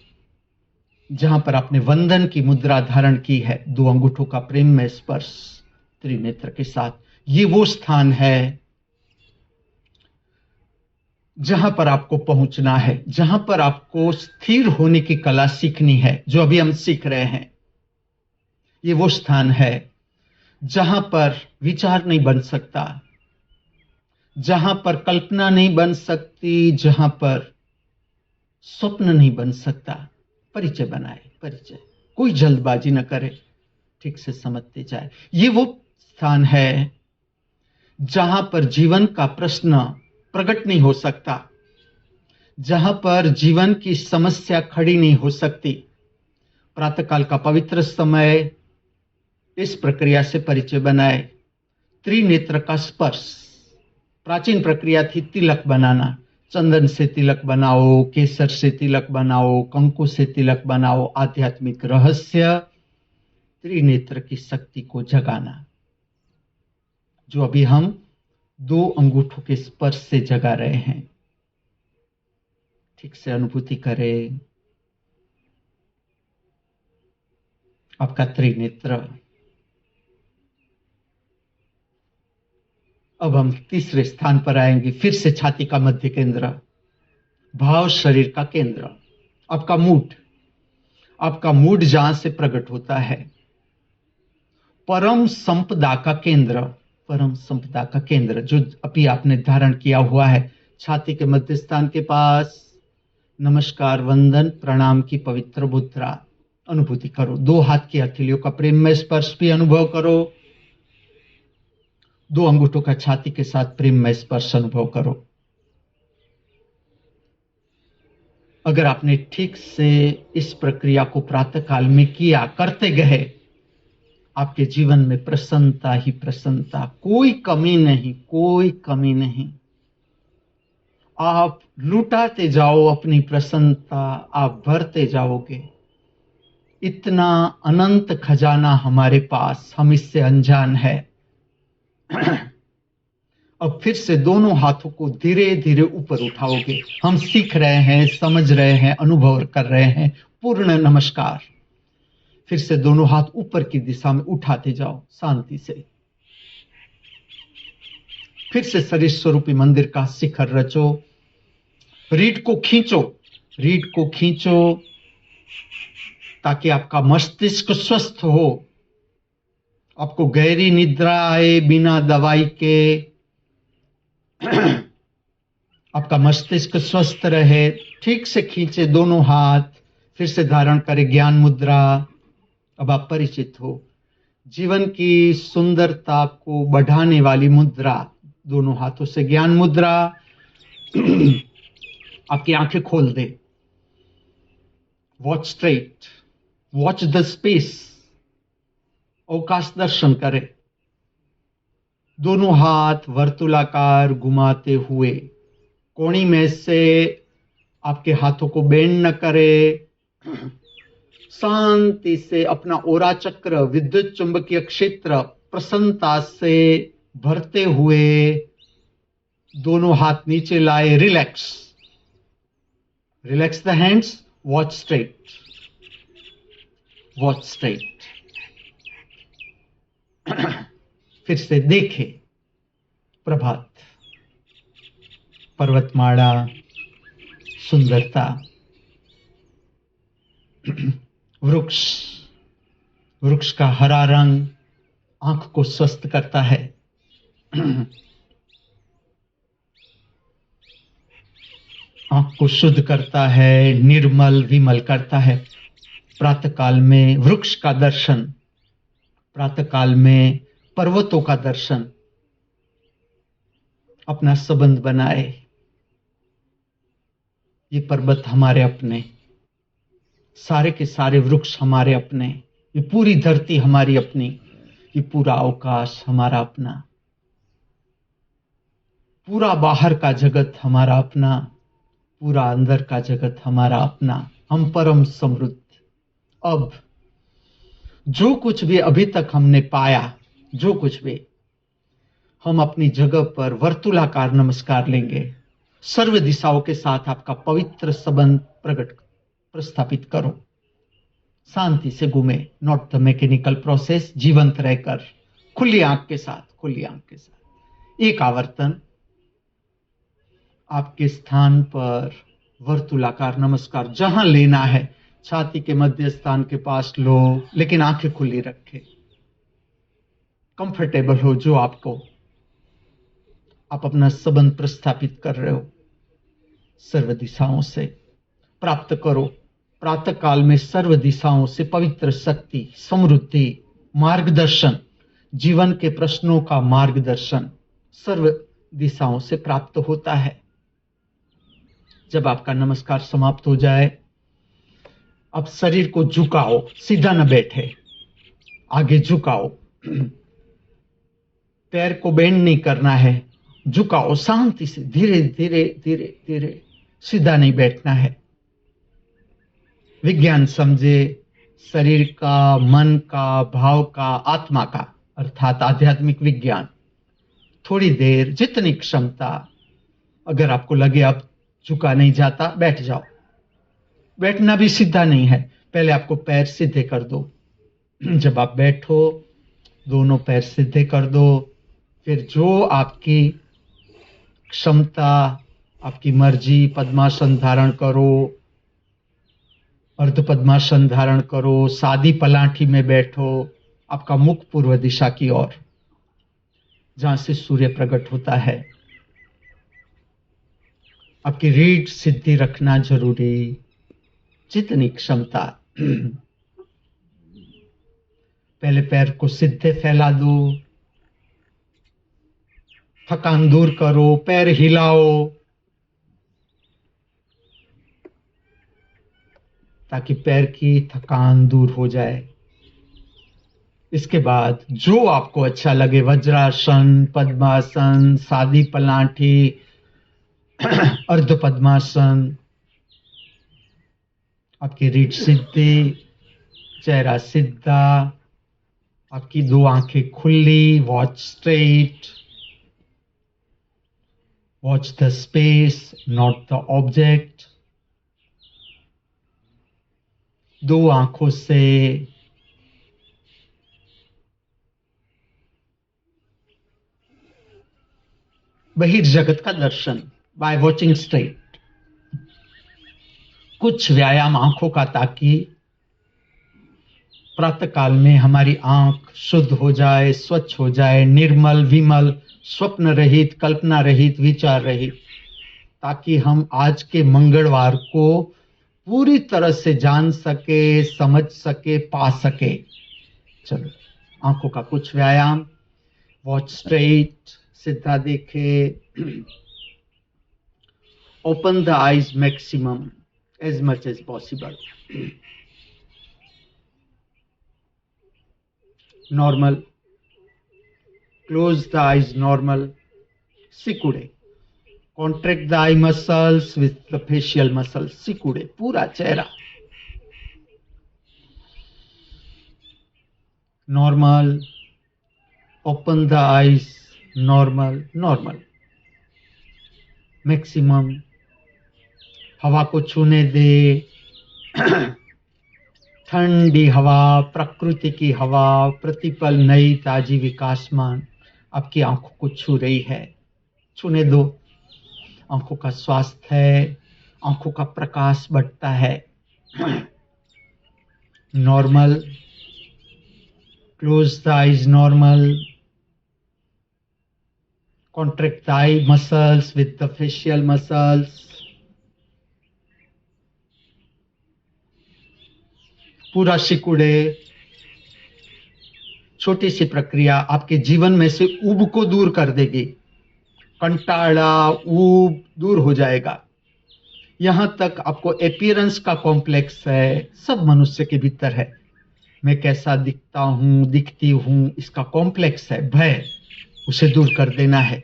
जहां पर आपने वंदन की मुद्रा धारण की है, दो अंगूठों का प्रेम में स्पर्श त्रिनेत्र के साथ। ये वो स्थान है जहां पर आपको पहुंचना है, जहां पर आपको स्थिर होने की कला सीखनी है, जो अभी हम सीख रहे हैं। ये वो स्थान है जहां पर विचार नहीं बन सकता, जहां पर कल्पना नहीं बन सकती, जहां पर स्वप्न नहीं बन सकता। परिचय बनाए, परिचय। कोई जल्दबाजी न करे, ठीक से समझते जाए। ये वो स्थान है जहां पर जीवन का प्रश्न प्रकट नहीं हो सकता, जहां पर जीवन की समस्या खड़ी नहीं हो सकती। प्रातःकाल का पवित्र समय, इस प्रक्रिया से परिचय बनाए। त्रिनेत्र का स्पर्श, प्राचीन प्रक्रिया थी तिलक बनाना। चंदन से तिलक बनाओ, केसर से तिलक बनाओ, कंकु से तिलक बनाओ। आध्यात्मिक रहस्य, त्रिनेत्र की शक्ति को जगाना, जो अभी हम दो अंगूठों के स्पर्श से जगा रहे हैं। ठीक से अनुभूति करें आपका त्रिनेत्र। अब हम तीसरे स्थान पर आएंगे। फिर से छाती का मध्य केंद्र, भाव शरीर का केंद्र, आपका मूड। आपका मूड जहां से प्रकट होता है, परम संपदा का केंद्र, परम संपदा का केंद्र जो अभी आपने धारण किया हुआ है, छाती के मध्य स्थान के पास। नमस्कार, वंदन, प्रणाम की पवित्र मुद्रा अनुभूति करो। दो हाथ की हथेलियों का प्रेम में स्पर्श भी अनुभव करो। दो अंगूठों का छाती के साथ प्रेम में स्पर्श अनुभव करो। अगर आपने ठीक से इस प्रक्रिया को प्रातः काल में किया, करते गए, आपके जीवन में प्रसन्नता ही प्रसन्नता, कोई कमी नहीं, कोई कमी नहीं। आप लुटाते जाओ अपनी प्रसन्नता, आप भरते जाओगे। इतना अनंत खजाना हमारे पास, हम इससे अनजान है। अब फिर से दोनों हाथों को धीरे धीरे ऊपर उठाओगे। हम सीख रहे हैं, समझ रहे हैं, अनुभव कर रहे हैं। पूर्ण नमस्कार। फिर से दोनों हाथ ऊपर की दिशा में उठाते जाओ शांति से। फिर से शरीर स्वरूपी मंदिर का शिखर रचो। रीढ़ को खींचो, रीढ़ को खींचो ताकि आपका मस्तिष्क स्वस्थ हो, आपको गहरी निद्रा आए बिना दवाई के। आपका मस्तिष्क स्वस्थ रहे। ठीक से खींचे दोनों हाथ। फिर से धारण करें ज्ञान मुद्रा। अब आप परिचित हो जीवन की सुंदरता को बढ़ाने वाली मुद्रा, दोनों हाथों से ज्ञान मुद्रा। आपकी आंखें खोल दे। Watch straight, watch the space. अवकाश दर्शन करें। दोनों हाथ वर्तुलाकार घुमाते हुए कोणी में से आपके हाथों को बेंड न करे। शांति से अपना ओरा चक्र, विद्युत चुंबकीय क्षेत्र प्रसन्नता से भरते हुए दोनों हाथ नीचे लाए। Relax, relax the hands. Watch straight, watch straight. फिर से देखे प्रभात, पर्वतमाला, सुंदरता, वृक्ष, वृक्ष का हरा रंग आंख को स्वस्थ करता है। आंख को शुद्ध करता है, निर्मल विमल करता है। प्रातःकाल में वृक्ष का दर्शन, प्रातःकाल में पर्वतों का दर्शन। अपना संबंध बनाए। ये पर्वत हमारे अपने, सारे के सारे वृक्ष हमारे अपने, ये पूरी धरती हमारी अपनी, ये पूरा अवकाश हमारा अपना, पूरा बाहर का जगत हमारा अपना, पूरा अंदर का जगत हमारा अपना। हम परम समृद्ध। अब जो कुछ भी अभी तक हमने पाया, जो कुछ भी, हम अपनी जगह पर वर्तुलाकार नमस्कार लेंगे। सर्व दिशाओं के साथ आपका पवित्र संबंध प्रस्थापित करो। शांति से घूमे, नॉट द मैकेनिकल प्रोसेस, जीवंत रहकर, खुली आंख के साथ, खुली आंख के साथ। एक आवर्तन आपके स्थान पर वर्तुलाकार नमस्कार जहां लेना है, छाती के मध्य स्थान के पास लो, लेकिन आंखें खुली रखें। कंफर्टेबल हो जो आपको, आप अपना संबंध प्रस्थापित कर रहे हो सर्व दिशाओं से। प्राप्त करो प्रातः काल में सर्व दिशाओं से पवित्र शक्ति, समृद्धि, मार्गदर्शन, जीवन के प्रश्नों का मार्गदर्शन सर्व दिशाओं से प्राप्त होता है। जब आपका नमस्कार समाप्त हो जाए, अब शरीर को झुकाओ, सीधा न बैठे, आगे झुकाओ। पैर को बेंड नहीं करना है, झुकाओ शांति से, धीरे धीरे धीरे धीरे, सीधा नहीं बैठना है। विज्ञान समझे, शरीर का, मन का, भाव का, आत्मा का, अर्थात आध्यात्मिक विज्ञान। थोड़ी देर, जितनी क्षमता। अगर आपको लगे आप झुका नहीं जाता, बैठ जाओ। बैठना भी सीधा नहीं है, पहले आपको पैर सीधे कर दो। जब आप बैठो, दोनों पैर सीधे कर दो। फिर जो आपकी क्षमता, आपकी मर्जी, पद्मासन धारण करो, अर्ध पद्मासन धारण करो, सादी पलाठी में बैठो। आपका मुख पूर्व दिशा की ओर, जहां से सूर्य प्रकट होता है। आपकी रीढ़ सीधी रखना जरूरी, जितनी क्षमता। पहले पैर को सीधे फैला दो, थकान दूर करो, पैर हिलाओ ताकि पैर की थकान दूर हो जाए। इसके बाद जो आपको अच्छा लगे, वज्रासन, पद्मासन, सादी पलाठी, अर्ध पद्मासन, आपकी रीढ़ सीधी, चेहरा सीधा, आपकी दो आंखें खुली, watch straight, watch the space not the object. दो आंखों से बहिर्जगत का दर्शन बाय वॉचिंग स्ट्रेट। कुछ व्यायाम आंखों का, ताकि प्रातः काल में हमारी आंख शुद्ध हो जाए, स्वच्छ हो जाए, निर्मल विमल, स्वप्न रहित, कल्पना रहित, विचार रहित, ताकि हम आज के मंगलवार को पूरी तरह से जान सके, समझ सके, पा सके। चलो, आंखों का कुछ व्यायाम। वॉच स्ट्रेट, सीधा देखे। Open the eyes maximum as much as possible. Normal. Close the eyes normal. सिकुड़े. Contract the eye muscles with the facial muscles. सिकुड़े पूरा चेहरा. Normal. Open the eyes normal. Normal. Maximum. हवा को छूने दे। ठंडी हवा, प्रकृति की हवा, प्रतिपल नई ताजी विकासमान आपकी आंखों को छू रही है। छूने दो। आंखों का स्वास्थ्य है, आंखों का प्रकाश बढ़ता है। Normal. Close the eyes normal. Contract the eye muscles with the facial muscles. पूरा सिकुड़े। छोटी सी प्रक्रिया आपके जीवन में से ऊब को दूर कर देगी। कंटाला, ऊब दूर हो जाएगा। यहां तक आपको अपीयरेंस का कॉम्प्लेक्स है, सब मनुष्य के भीतर है। मैं कैसा दिखता हूं, दिखती हूं, इसका कॉम्प्लेक्स है, भय, उसे दूर कर देना है।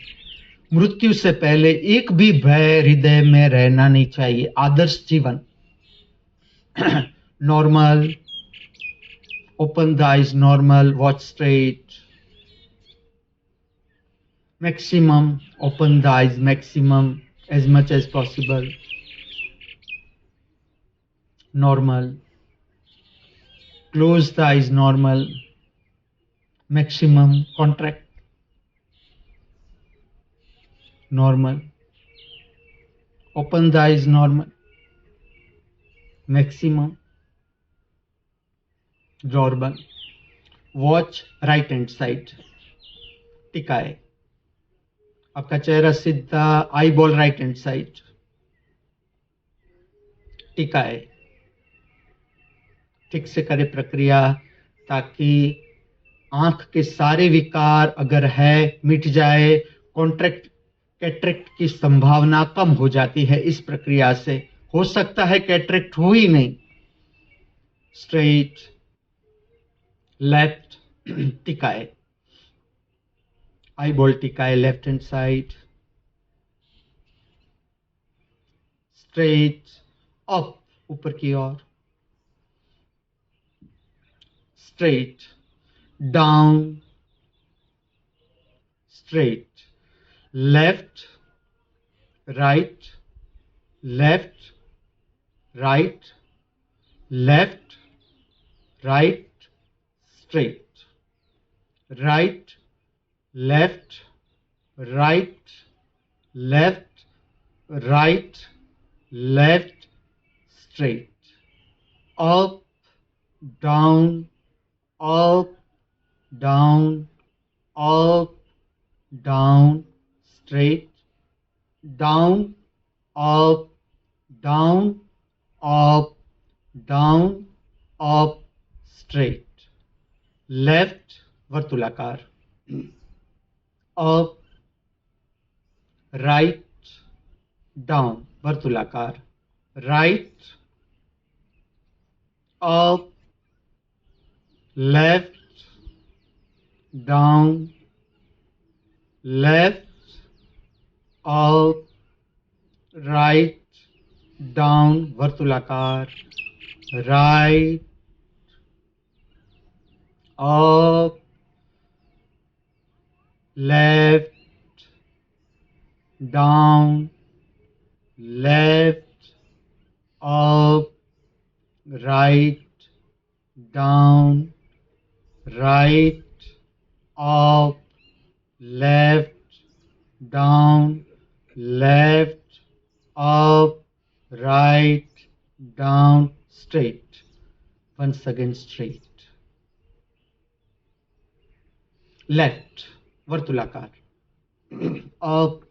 मृत्यु से पहले एक भी भय हृदय में रहना नहीं चाहिए। आदर्श जीवन। Normal. Open the eyes normal, watch straight. Maximum, open the eyes maximum as much as possible. Normal. Close the eyes normal. Maximum, contract. Normal. Open the eyes normal. Maximum. Normal. Watch right hand side. टिकाए। आपका चेहरा सीधा, eyeball right hand side. टिकाए। ठीक से करे प्रक्रिया, ताकि आंख के सारे विकार अगर है मिट जाए। कॉन्ट्रैक्ट कैटरेक्ट की संभावना कम हो जाती है इस प्रक्रिया से। हो सकता है कैटरेक्ट हो ही नहीं। स्ट्रेट, लेफ्ट, टिकाए। आई बॉल टिकाए left hand side. Straight, up, ऊपर की ओर। Straight, down, straight, left, right, left, right, left, right, straight, right, left, right, left, right, left, straight, up, down, up, down, up, down, straight, down, up, down, up, down, up, straight. Left वर्तुलाकार, up, right, down वर्तुलाकार, right, up, left, down, left, up, right, down वर्तुलाकार, right, up, left, down, left, up, right, down, right, up, left, down, left, up, right, down, straight. Once again, straight. Left, वर्तुलाकार. Up,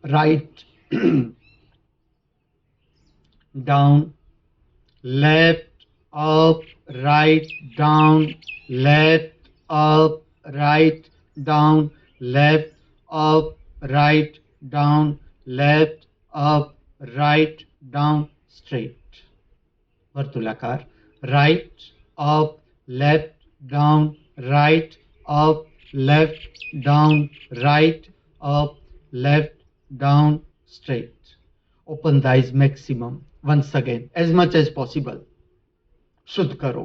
right, down, left, up, right, down, left, up, right, down, left, up, right, down, left, up, right, down, straight. वर्तुलाकार. Right, up, left, down, right, up, left, down, right, up, left, down, straight. Open the eyes maximum. Once again, as much as possible. शुद्ध करो,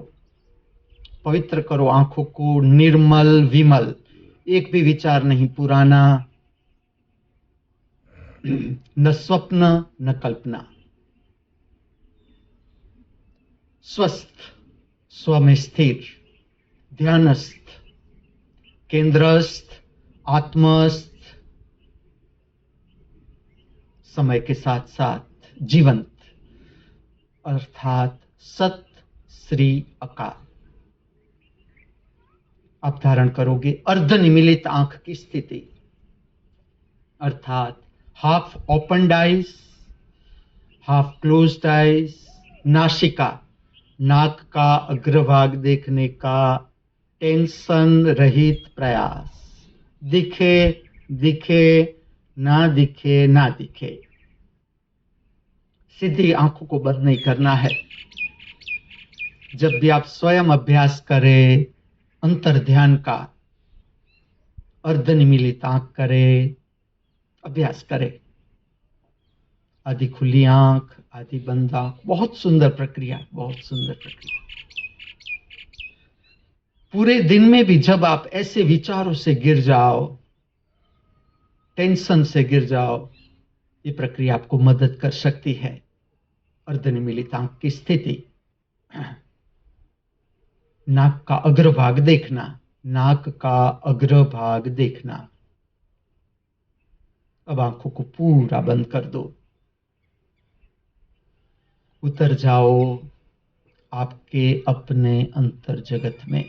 पवित्र करो आंखों को, निर्मल विमल, एक भी विचार नहीं पुराना, न स्वप्न न कल्पना. स्वस्थ, स्व में स्थिर, ध्यानस्थ, केंद्रस्थ, आत्मस्थ, समय के साथ साथ जीवंत, अर्थात सत श्री अकाल. आप धारण करोगे अर्धनिमीलित आंख की स्थिति, अर्थात half opened eyes, half closed eyes. नासिका, नाक का अग्रभाग देखने का टेंशन रहित प्रयास. दिखे दिखे ना दिखे ना दिखे. सीधी आंखों को बंद नहीं करना है. जब भी आप स्वयं अभ्यास करें अंतर ध्यान का, अर्धनिमीलित आंख करें, अभ्यास करें. आधी खुली आंख, आधी बंद आंख. बहुत सुंदर प्रक्रिया, बहुत सुंदर प्रक्रिया. पूरे दिन में भी जब आप ऐसे विचारों से गिर जाओ, टेंशन से गिर जाओ, ये प्रक्रिया आपको मदद कर सकती है. अर्धनिमीलित आंख की स्थिति. नाक का अग्रभाग देखना, नाक का अग्रभाग देखना. अब आंखों को पूरा बंद कर दो. उतर जाओ आपके अपने अंतर जगत में.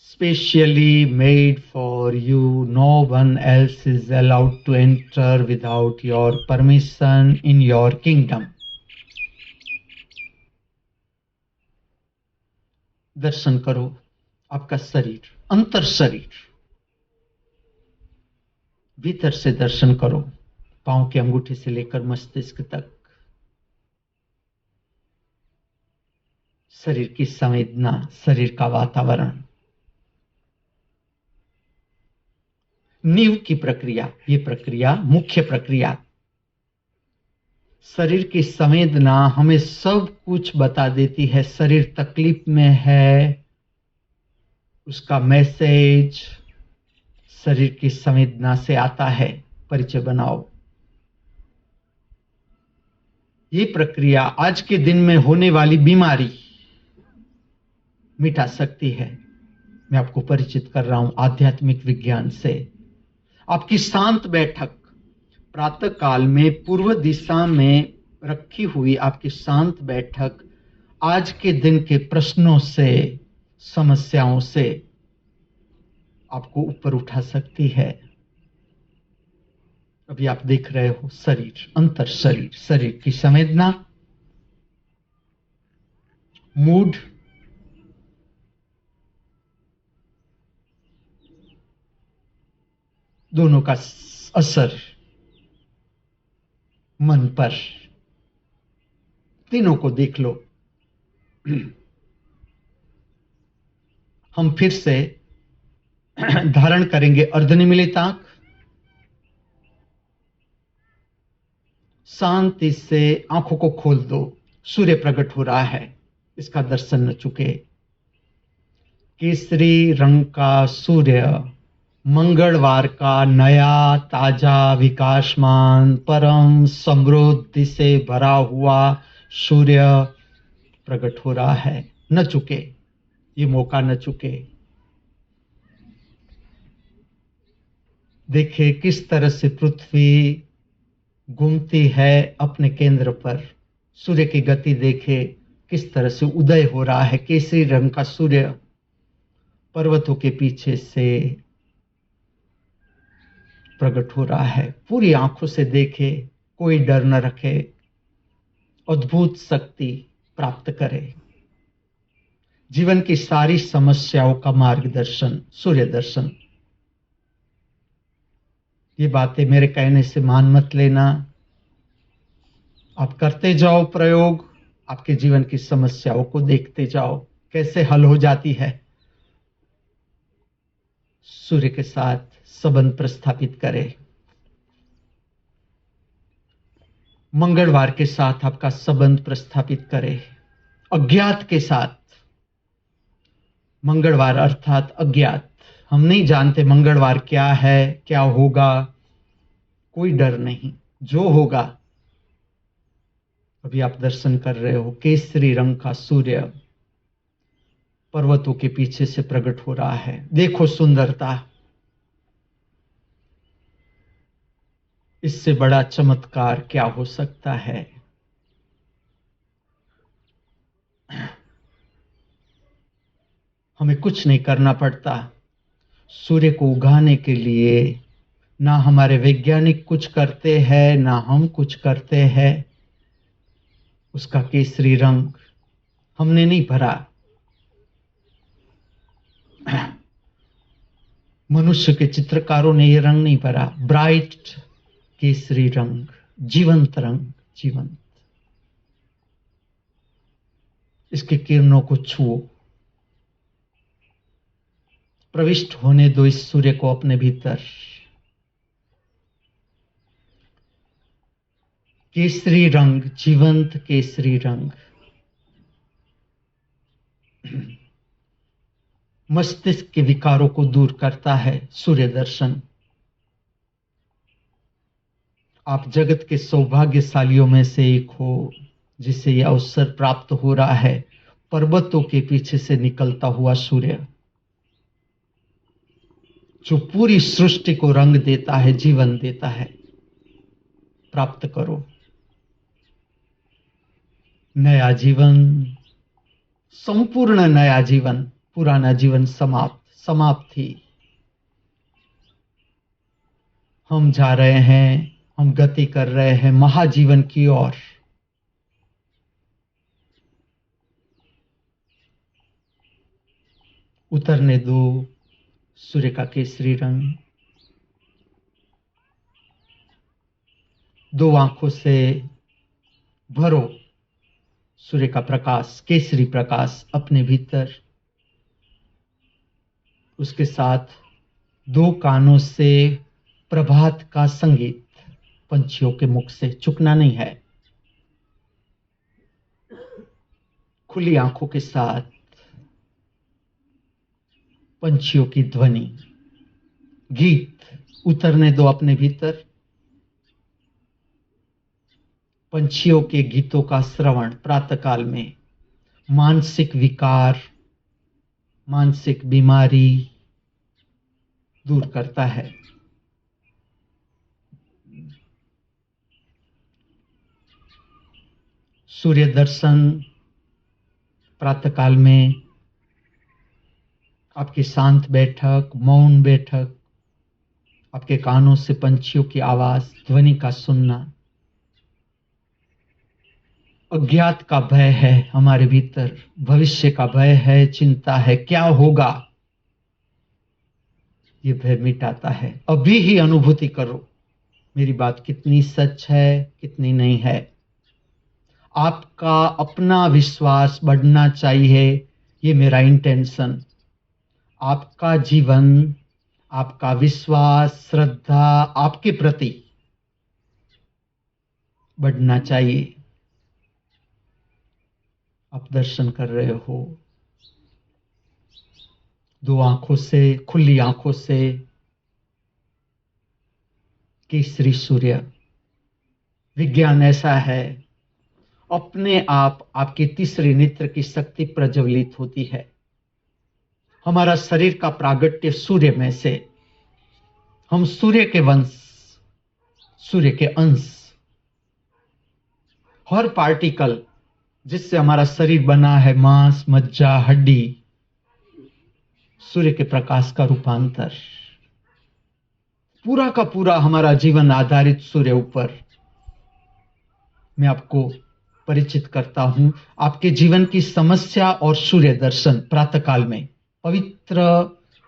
Specially made for you, no one else is allowed to enter without your permission in your kingdom. दर्शन करो आपका शरीर, अंतर शरीर. भीतर से दर्शन करो, पांव के अंगूठे से लेकर मस्तिष्क तक. शरीर की संवेदना, शरीर का वातावरण. नींव की प्रक्रिया, ये प्रक्रिया मुख्य प्रक्रिया. शरीर की संवेदना हमें सब कुछ बता देती है. शरीर तकलीफ में है, उसका मैसेज शरीर की संवेदना से आता है. परिचय बनाओ. ये प्रक्रिया आज के दिन में होने वाली बीमारी मिटा सकती है. मैं आपको परिचित कर रहा हूं आध्यात्मिक विज्ञान से. आपकी शांत बैठक, प्रातः काल में पूर्व दिशा में रखी हुई आपकी शांत बैठक आज के दिन के प्रश्नों से, समस्याओं से आपको ऊपर उठा सकती है. अभी आप देख रहे हो शरीर, अंतर शरीर, शरीर की संवेदना, मूड, दोनों का असर मन पर. तीनों को देख लो. हम फिर से धारण करेंगे अर्धनिमीलित आंख. शांति से आंखों को खोल दो. सूर्य प्रकट हो रहा है. इसका दर्शन न चुके। केसरी रंग का सूर्य, मंगलवार का नया ताजा विकासमान परम समृद्धि से भरा हुआ सूर्य प्रकट हो रहा है। न चुके, ये मौका न चुके। देखिए किस तरह से पृथ्वी घूमती है अपने केंद्र पर। सूर्य की गति देखे किस तरह से उदय हो रहा है। केसरी रंग का सूर्य पर्वतों के पीछे से प्रकट हो रहा है। पूरी आंखों से देखे, कोई डर न रखे, अद्भुत शक्ति प्राप्त करे। जीवन की सारी समस्याओं का मार्गदर्शन, सूर्य दर्शन। ये बातें मेरे कहने से मान मत लेना, आप करते जाओ प्रयोग, आपके जीवन की समस्याओं को देखते जाओ कैसे हल हो जाती है। सूर्य के साथ संबंध प्रस्थापित करें। मंगलवार के साथ आपका संबंध प्रस्थापित करें। अज्ञात के साथ, मंगलवार अर्थात अज्ञात, हम नहीं जानते मंगलवार क्या है, क्या होगा। कोई डर नहीं, जो होगा। अभी आप दर्शन कर रहे हो, केसरी रंग का सूर्य पर्वतों के पीछे से प्रकट हो रहा है। देखो सुंदरता, इससे बड़ा चमत्कार क्या हो सकता है। हमें कुछ नहीं करना पड़ता सूर्य को उगाने के लिए। ना हमारे वैज्ञानिक कुछ करते हैं, ना हम कुछ करते हैं। उसका केसरी रंग हमने नहीं भरा, मनुष्य के चित्रकारों ने यह रंग नहीं भरा। ब्राइट केसरी रंग, जीवंत रंग, जीवंत। इसकी किरणों को छुओ, प्रविष्ट होने दो इस सूर्य को अपने भीतर। केसरी रंग, जीवंत केसरी रंग मस्तिष्क के विकारों को दूर करता है। सूर्य दर्शन, आप जगत के सौभाग्यशालियों में से एक हो जिसे यह अवसर प्राप्त हो रहा है। पर्वतों के पीछे से निकलता हुआ सूर्य जो पूरी सृष्टि को रंग देता है, जीवन देता है, प्राप्त करो नया जीवन, संपूर्ण नया जीवन। पुराना जीवन समाप्त, समाप्ति। हम जा रहे हैं, हम गति कर रहे हैं महाजीवन की ओर। उतरने दो सूर्य का केसरी रंग। दो आंखों से भरो सूर्य का प्रकाश, केसरी प्रकाश अपने भीतर। उसके साथ दो कानों से प्रभात का संगीत पंछियों के मुख से चुकना नहीं है। खुली आंखों के साथ पंछियों की ध्वनि, गीत उतरने दो अपने भीतर। पंछियों के गीतों का श्रवण प्रातःकाल में मानसिक विकार, मानसिक बीमारी दूर करता है। सूर्य दर्शन प्रातःकाल में आपकी शांत बैठक, मौन बैठक, आपके कानों से पंछियों की आवाज, ध्वनि का सुनना। अज्ञात का भय है हमारे भीतर, भविष्य का भय है, चिंता है, क्या होगा। ये भय मिटाता है। अभी ही अनुभूति करो मेरी बात कितनी सच है, कितनी नहीं है। आपका अपना विश्वास बढ़ना चाहिए, ये मेरा इंटेंशन। आपका जीवन, आपका विश्वास, श्रद्धा आपके प्रति बढ़ना चाहिए। आप दर्शन कर रहे हो। दो आंखों से, खुली आंखों से केसरी सूर्य, विज्ञान ऐसा है, अपने आप आपके तीसरे नेत्र की शक्ति प्रज्वलित होती है। हमारा शरीर का प्रागट्य सूर्य में से, हम सूर्य के वंश, सूर्य के अंश। हर पार्टिकल जिससे हमारा शरीर बना है, मांस, मज्जा, हड्डी, सूर्य के प्रकाश का रूपांतर। पूरा का पूरा हमारा जीवन आधारित सूर्य ऊपर। मैं आपको परिचित करता हूं आपके जीवन की समस्या और सूर्य दर्शन प्रातःकाल में। पवित्र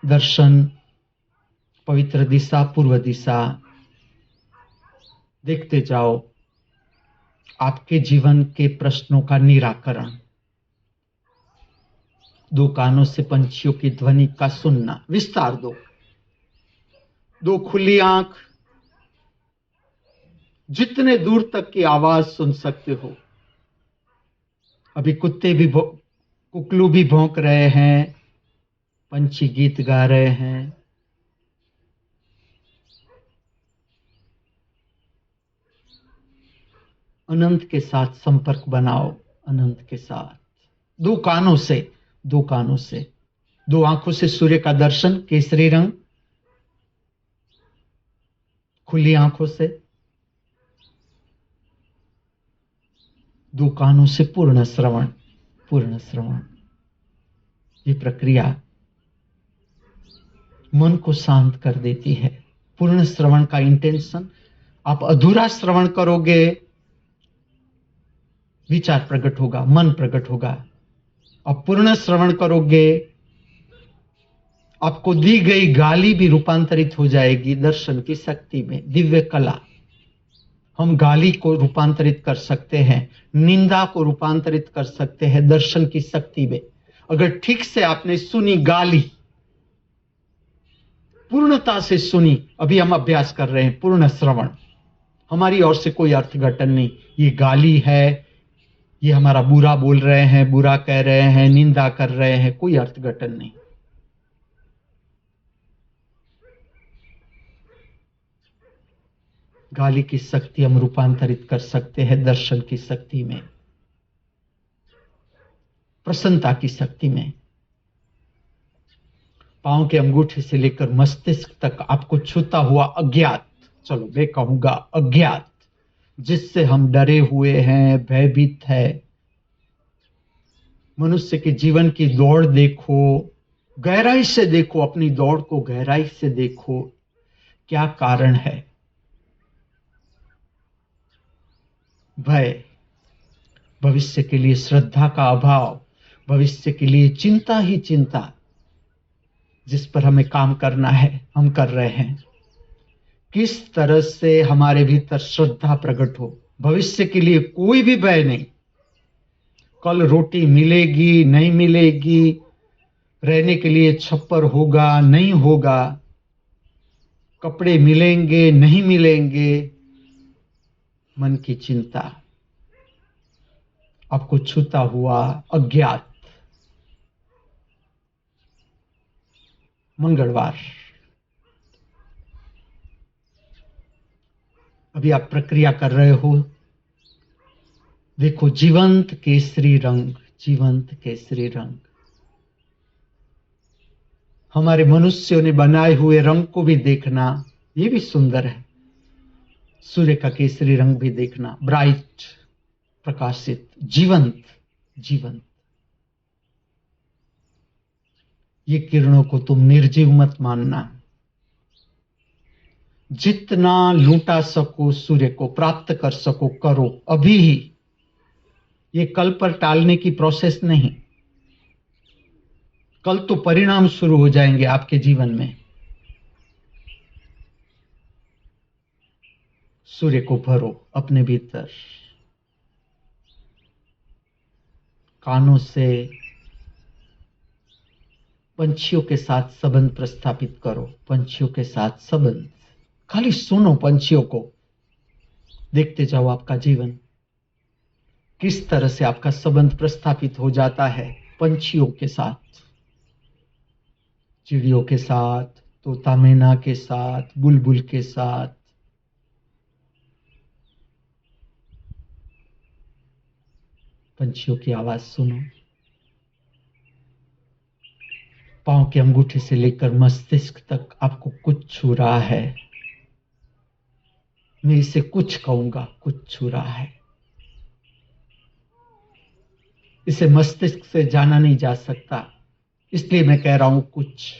दर्शन, पवित्र दिशा, पूर्व दिशा देखते जाओ, आपके जीवन के प्रश्नों का निराकरण। दो कानों से पंछियों की ध्वनि का सुनना, विस्तार दो। दो खुली आंख, जितने दूर तक की आवाज सुन सकते हो। अभी कुत्ते भी कुकलू भी भौंक रहे हैं, पंछी गीत गा रहे हैं। अनंत के साथ संपर्क बनाओ, अनंत के साथ। दो कानों से, दो कानों से, दो आंखों से सूर्य का दर्शन, केसरी रंग। खुली आंखों से, दो कानों से पूर्ण श्रवण, पूर्ण श्रवण। ये प्रक्रिया मन को शांत कर देती है। पूर्ण श्रवण का इंटेंशन, आप अधूरा श्रवण करोगे, विचार प्रकट होगा, मन प्रकट होगा। आप पूर्ण श्रवण करोगे, आपको दी गई गाली भी रूपांतरित हो जाएगी दर्शन की शक्ति में। दिव्य कला, हम गाली को रूपांतरित कर सकते हैं, निंदा को रूपांतरित कर सकते हैं दर्शन की शक्ति में। अगर ठीक से आपने सुनी गाली, पूर्णता से सुनी, अभी हम अभ्यास कर रहे हैं पूर्ण श्रवण। हमारी ओर से कोई अर्थघटन नहीं, ये गाली है, ये हमारा बुरा बोल रहे हैं, बुरा कह रहे हैं, निंदा कर रहे हैं, कोई अर्थघटन नहीं। गाली की शक्ति हम रूपांतरित कर सकते हैं दर्शन की शक्ति में, प्रसन्नता की शक्ति में। पांव के अंगूठे से लेकर मस्तिष्क तक आपको छूता हुआ अज्ञात, चलो मैं कहूंगा अज्ञात, जिससे हम डरे हुए हैं, भयभीत है। मनुष्य के जीवन की दौड़ देखो, गहराई से देखो, अपनी दौड़ को गहराई से देखो, क्या कारण है? भय, भविष्य के लिए श्रद्धा का अभाव, भविष्य के लिए चिंता ही चिंता। जिस पर हमें काम करना है, हम कर रहे हैं। किस तरह से हमारे भीतर श्रद्धा प्रकट हो, भविष्य के लिए कोई भी भय नहीं। कल रोटी मिलेगी नहीं मिलेगी, रहने के लिए छप्पर होगा नहीं होगा, कपड़े मिलेंगे नहीं मिलेंगे, मन की चिंता, आपको छूता हुआ अज्ञात। मंगलवार, अभी आप प्रक्रिया कर रहे हो। देखो, जीवंत केसरी रंग, जीवंत केसरी रंग। हमारे मनुष्यों ने बनाए हुए रंग को भी देखना, ये भी सुंदर है। सूर्य का केसरी रंग भी देखना, ब्राइट, प्रकाशित, जीवंत, जीवंत। ये किरणों को तुम निर्जीव मत मानना। जितना लूटा सको सूर्य को, प्राप्त कर सको, करो अभी ही। ये कल पर टालने की प्रोसेस नहीं। कल तो परिणाम शुरू हो जाएंगे आपके जीवन में। सूर्य को भरो अपने भीतर। कानों से पंछियों के साथ संबंध प्रस्थापित करो, पंछियों के साथ संबंध। खाली सुनो पंछियों को, देखते जाओ आपका जीवन। किस तरह से आपका संबंध प्रस्थापित हो जाता है पंछियों के साथ, चिड़ियों के साथ, तोता मैना के साथ, बुलबुल के साथ। पंछियों की आवाज सुनो। पांव के अंगूठे से लेकर मस्तिष्क तक आपको कुछ छू रहा है। मैं इसे कुछ कहूंगा, कुछ छू रहा है। इसे मस्तिष्क से जाना नहीं जा सकता, इसलिए मैं कह रहा हूं कुछ।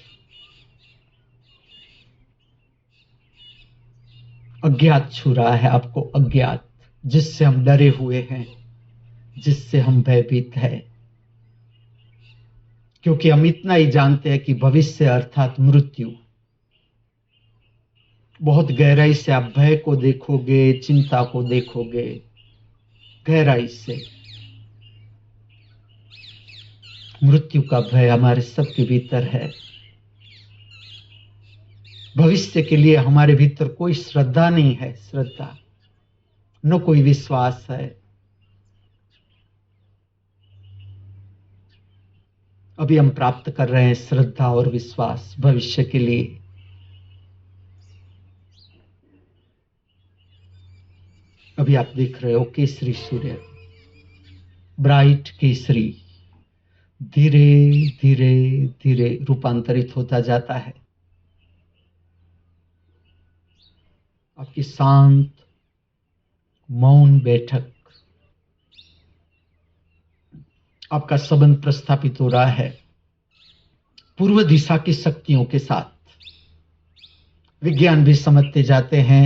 अज्ञात छू रहा है आपको, अज्ञात, जिससे हम डरे हुए हैं, जिससे हम भयभीत हैं। क्योंकि हम इतना ही जानते हैं कि भविष्य अर्थात मृत्यु। बहुत गहराई से आप भय को देखोगे, चिंता को देखोगे, गहराई से। मृत्यु का भय हमारे सबके भीतर है। भविष्य के लिए हमारे भीतर कोई श्रद्धा नहीं है, श्रद्धा, न कोई विश्वास है। अभी हम प्राप्त कर रहे हैं श्रद्धा और विश्वास भविष्य के लिए। अभी आप देख रहे हो केसरी सूर्य, ब्राइट केसरी, धीरे धीरे धीरे रूपांतरित होता जाता है। आपकी शांत मौन बैठक, आपका संबंध प्रस्थापित हो रहा है पूर्व दिशा की शक्तियों के साथ। विज्ञान भी समझते जाते हैं,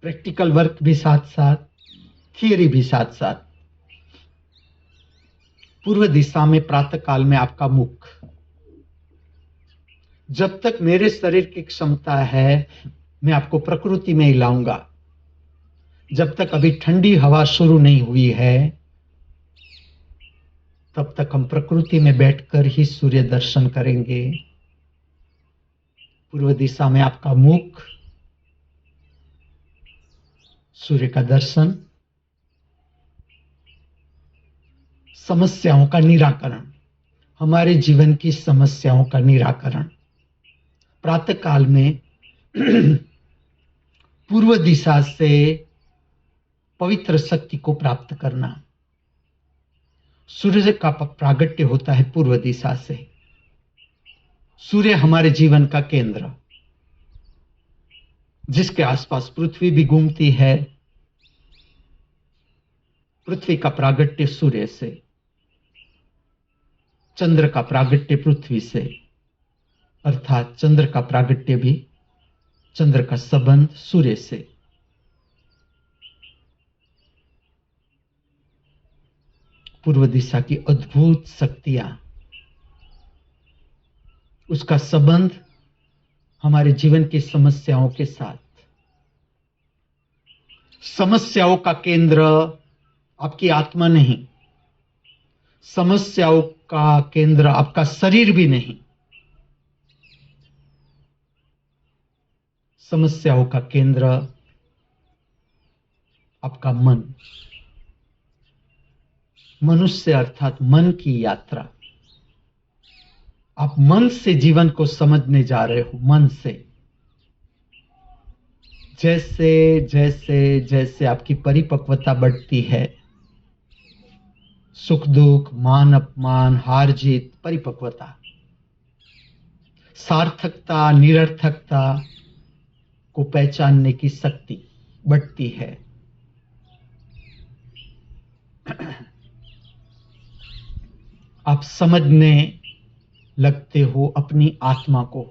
प्रैक्टिकल वर्क भी साथ साथ, थियरी भी साथ साथ। पूर्व दिशा में प्रातः काल में आपका मुख। जब तक मेरे शरीर की क्षमता है मैं आपको प्रकृति में हिलाऊंगा। जब तक अभी ठंडी हवा शुरू नहीं हुई है तब तक हम प्रकृति में बैठकर ही सूर्य दर्शन करेंगे। पूर्व दिशा में आपका मुख, सूर्य का दर्शन, समस्याओं का निराकरण, हमारे जीवन की समस्याओं का निराकरण। प्रातः काल में पूर्व दिशा से पवित्र शक्ति को प्राप्त करना। सूर्य का प्रागट्य होता है पूर्व दिशा से। सूर्य हमारे जीवन का केंद्र, जिसके आसपास पृथ्वी भी घूमती है। पृथ्वी का प्रागट्य सूर्य से, चंद्र का प्रागट्य पृथ्वी से, अर्थात चंद्र का प्रागट्य भी, चंद्र का संबंध सूर्य से। पूर्व दिशा की अद्भुत शक्तियां, उसका संबंध हमारे जीवन की समस्याओं के साथ। समस्याओं का केंद्र आपकी आत्मा नहीं, समस्याओं का केंद्र आपका शरीर भी नहीं। समस्याओं का केंद्र आपका मन। मनुष्य अर्थात मन की यात्रा। आप मन से जीवन को समझने जा रहे हो, मन से। जैसे जैसे जैसे आपकी परिपक्वता बढ़ती है, सुख दुख, मान अपमान, हार जीत, परिपक्वता, सार्थकता, निरर्थकता को पहचानने की शक्ति बढ़ती है। आप समझने लगते हो अपनी आत्मा को।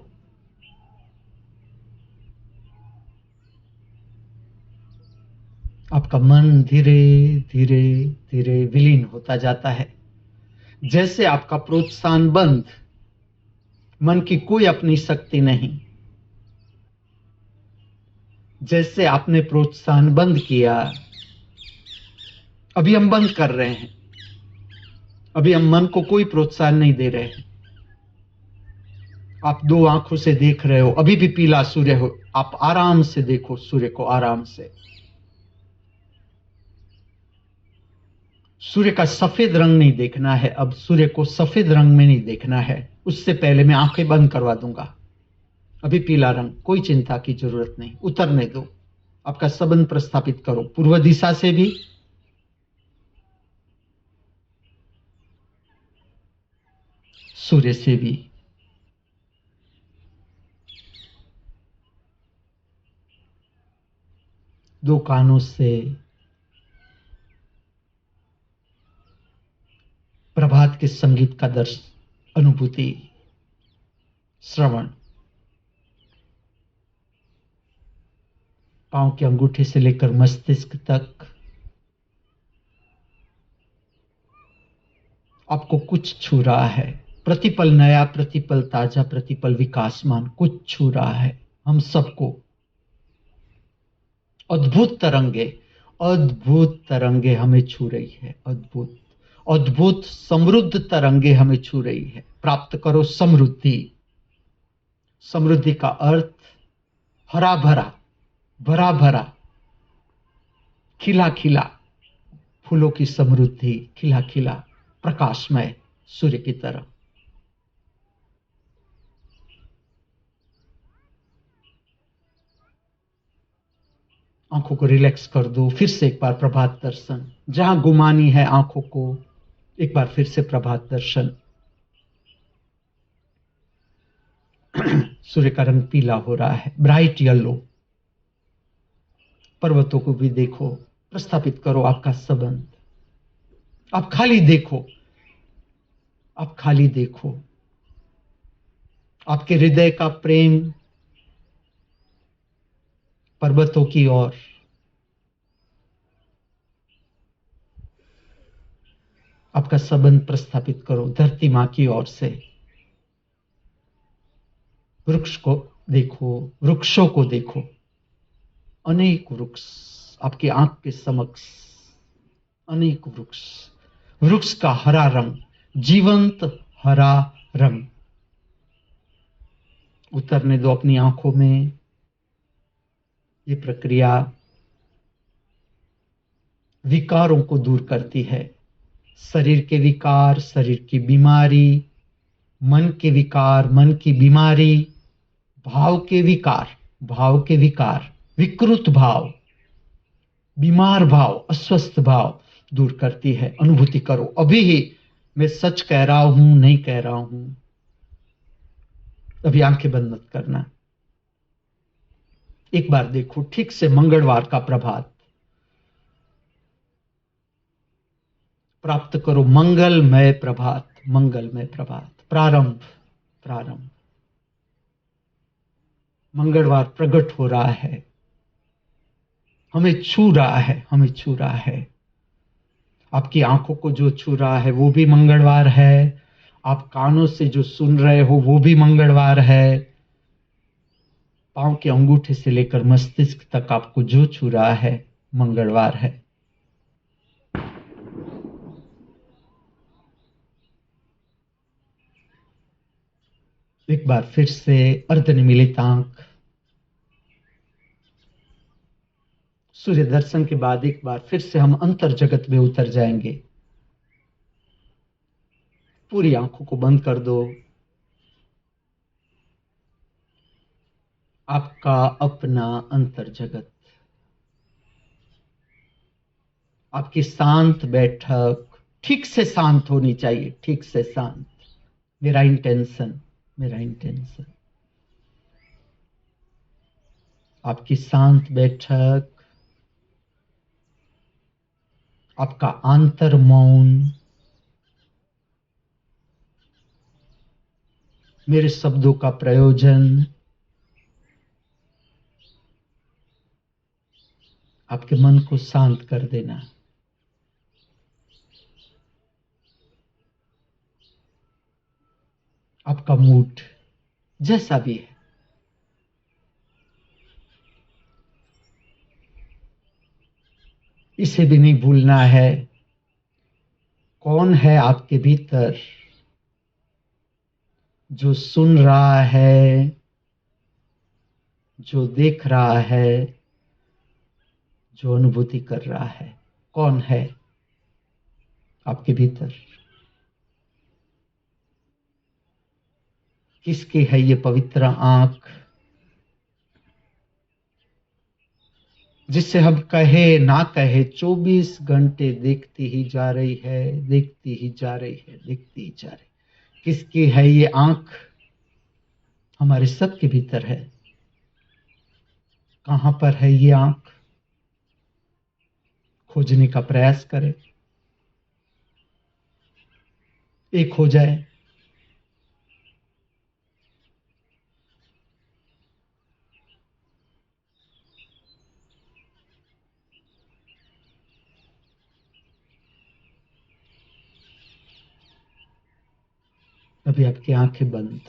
आपका मन धीरे धीरे धीरे विलीन होता जाता है। जैसे आपका प्रोत्साहन बंद, मन की कोई अपनी शक्ति नहीं। जैसे आपने प्रोत्साहन बंद किया, अभी हम बंद कर रहे हैं। अभी हम मन को कोई प्रोत्साहन नहीं दे रहे हैं। आप दो आंखों से देख रहे हो, अभी भी पीला सूर्य हो, आप आराम से देखो सूर्य को, आराम से। सूर्य का सफेद रंग नहीं देखना है, अब सूर्य को सफेद रंग में नहीं देखना है। उससे पहले मैं आंखें बंद करवा दूंगा। अभी पीला रंग, कोई चिंता की जरूरत नहीं, उतरने दो। आपका संबंध प्रस्थापित करो, पूर्व दिशा से भी, सूर्य से भी। दो कानों से प्रभात के संगीत का दर्शन, अनुभूति, श्रवण। पांव के अंगूठे से लेकर मस्तिष्क तक आपको कुछ छू रहा है। प्रतिपल नया, प्रतिपल ताजा, प्रतिपल विकासमान, कुछ छू रहा है हम सबको। अद्भुत तरंगे, अद्भुत तरंगे हमें छू रही है। अद्भुत, अद्भुत समृद्ध तरंगे हमें छू रही है। प्राप्त करो समृद्धि। समृद्धि का अर्थ हरा भरा, भरा भरा, खिला खिला, फूलों की समृद्धि, खिला खिला, प्रकाशमय, सूर्य की तरह। आंखों को रिलैक्स कर दो। फिर से एक बार प्रभात दर्शन, जहां गुमानी है आंखों को, एक बार फिर से प्रभात दर्शन। सूर्य का रंग पीला हो रहा है, ब्राइट येलो। पर्वतों को भी देखो, प्रस्थापित करो आपका संबंध। आप खाली देखो, आप खाली देखो। आपके हृदय का प्रेम पर्वतों की ओर, आपका संबंध प्रस्थापित करो धरती मां की ओर से। वृक्ष को देखो, वृक्षों को देखो, अनेक वृक्ष आपकी आंख के समक्ष, अनेक वृक्ष। वृक्ष का हरा रंग, जीवंत हरा रंग उतरने दो अपनी आंखों में। ये प्रक्रिया विकारों को दूर करती है। शरीर के विकार, शरीर की बीमारी, मन के विकार, मन की बीमारी, भाव के विकार, भाव के विकार, विकृत भाव, बीमार भाव, अस्वस्थ भाव दूर करती है। अनुभूति करो अभी ही। मैं सच कह रहा हूं, नहीं कह रहा हूं। अभी आंखें बंद मत करना। एक बार देखो ठीक से, मंगलवार का प्रभात प्राप्त करो। मंगलमय प्रभात, मंगलमय प्रभात, प्रारंभ, प्रारंभ। मंगलवार प्रकट हो रहा है, हमें छू रहा है, हमें छू रहा है। आपकी आंखों को जो छू रहा है वो भी मंगलवार है। आप कानों से जो सुन रहे हो वो भी मंगलवार है। पांव के अंगूठे से लेकर मस्तिष्क तक आपको जो छू रहा है मंगलवार है। एक बार फिर से अर्धनिमीलित आंख। सूर्य दर्शन के बाद एक बार फिर से हम अंतर जगत में उतर जाएंगे। पूरी आंखों को बंद कर दो। आपका अपना अंतर जगत, आपकी शांत बैठक ठीक से शांत होनी चाहिए, ठीक से शांत। मेरा इंटेंशन, मेरा इंटेंशन। आपकी शांत बैठक, आपका आंतर मौन, मेरे शब्दों का प्रयोजन, आपके मन को शांत कर देना। आपका मूड जैसा भी है, इसे भी नहीं भूलना है। कौन है आपके भीतर जो सुन रहा है, जो देख रहा है, जो अनुभूति कर रहा है? कौन है? आपके भीतर। किसकी है ये पवित्र आंख जिससे हम कहे ना कहे 24 घंटे देखती ही जा रही है, देखती ही जा रही है, देखती ही जा रही। किसकी है ये आंख? हमारे सबके भीतर है। कहां पर है ये आंख? खोजने का प्रयास करें, एक हो जाए। अभी आपकी आंखें बंद।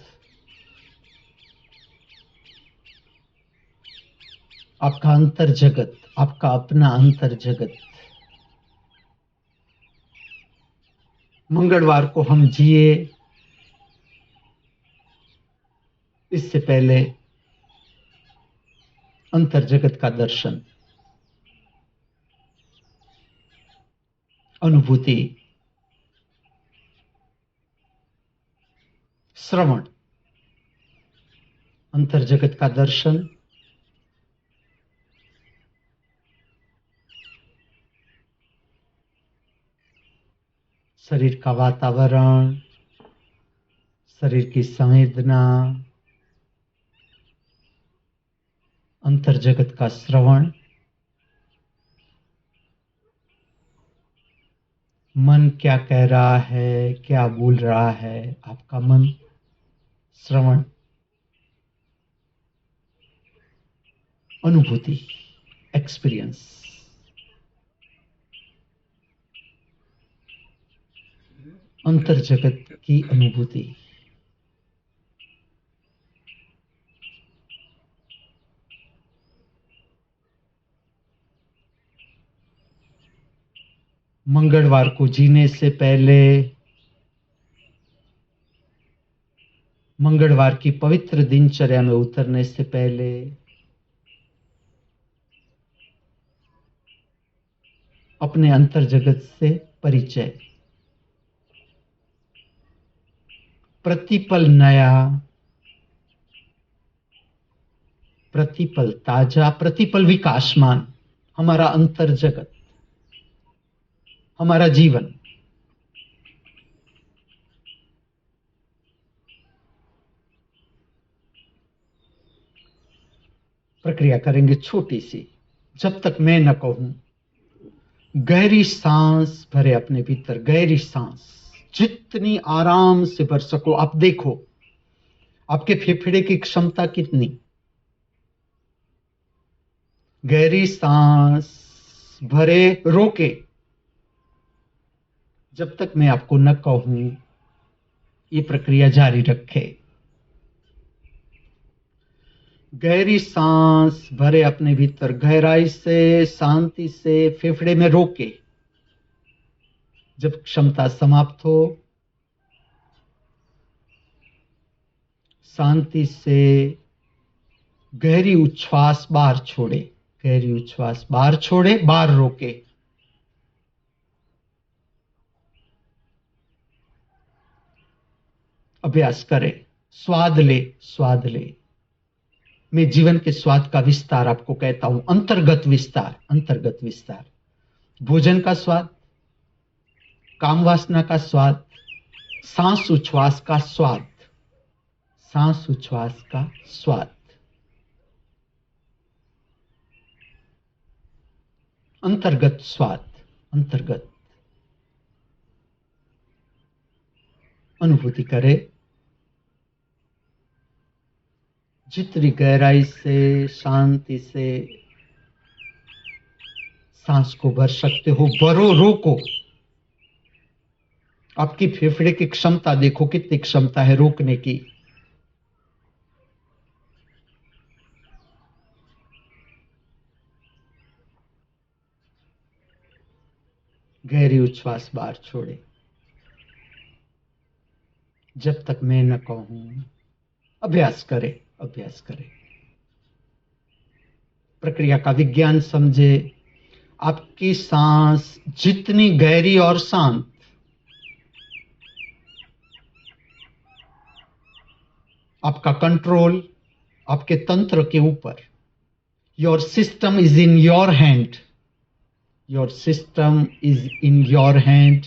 आपका अंतर जगत, आपका अपना अंतर जगत। मंगलवार को हम जिए, इससे पहले अंतर जगत का दर्शन, अनुभूति, श्रवण, अंतर जगत का दर्शन, शरीर का वातावरण, शरीर की संवेदना, अंतर जगत का श्रवण, मन क्या कह रहा है, क्या बोल रहा है, आपका मन, श्रवण, अनुभूति, एक्सपीरियंस। अंतर जगत की अनुभूति। मंगलवार को जीने से पहले, मंगलवार की पवित्र दिनचर्या में उतरने से पहले अपने अंतर जगत से परिचय। प्रतिपल नया, प्रतिपल ताजा, प्रतिपल विकासमान हमारा अंतर जगत, हमारा जीवन। प्रक्रिया करेंगे छोटी सी। जब तक मैं न कहूं, गहरी सांस भरे अपने भीतर, गहरी सांस, जितनी आराम से भर सको। आप देखो आपके फेफड़े की क्षमता कितनी। गहरी सांस भरे, रोके। जब तक मैं आपको न कहूं, ये प्रक्रिया जारी रखे। गहरी सांस भरे अपने भीतर, गहराई से, शांति से, फेफड़े में रोके। जब क्षमता समाप्त हो, शांति से गहरी उच्छ्वास बाहर छोड़े, गहरी उच्छ्वास बाहर छोड़े, बाहर रोके। अभ्यास करें, स्वाद ले, स्वाद ले। मैं जीवन के स्वाद का विस्तार आपको कहता हूं, अंतर्गत विस्तार, अंतर्गत विस्तार। भोजन का स्वाद, काम वासना का स्वाद, सांस उच्छ्वास का स्वाद, सांस उच्छ्वास का स्वाद। अंतर्गत स्वाद, अंतर्गत अनुभूति करे। जितनी गहराई से, शांति से सांस को भर सकते हो भरो, रोको। आपकी फेफड़े की क्षमता देखो, कितनी क्षमता है रोकने की। गहरी उच्छ्वास बाहर छोड़े। जब तक मैं न कहूं, अभ्यास करें, अभ्यास करें। प्रक्रिया का विज्ञान समझे। आपकी सांस जितनी गहरी और शांत, आपका कंट्रोल आपके तंत्र के ऊपर। Your system is in your hand, your system is in your hand,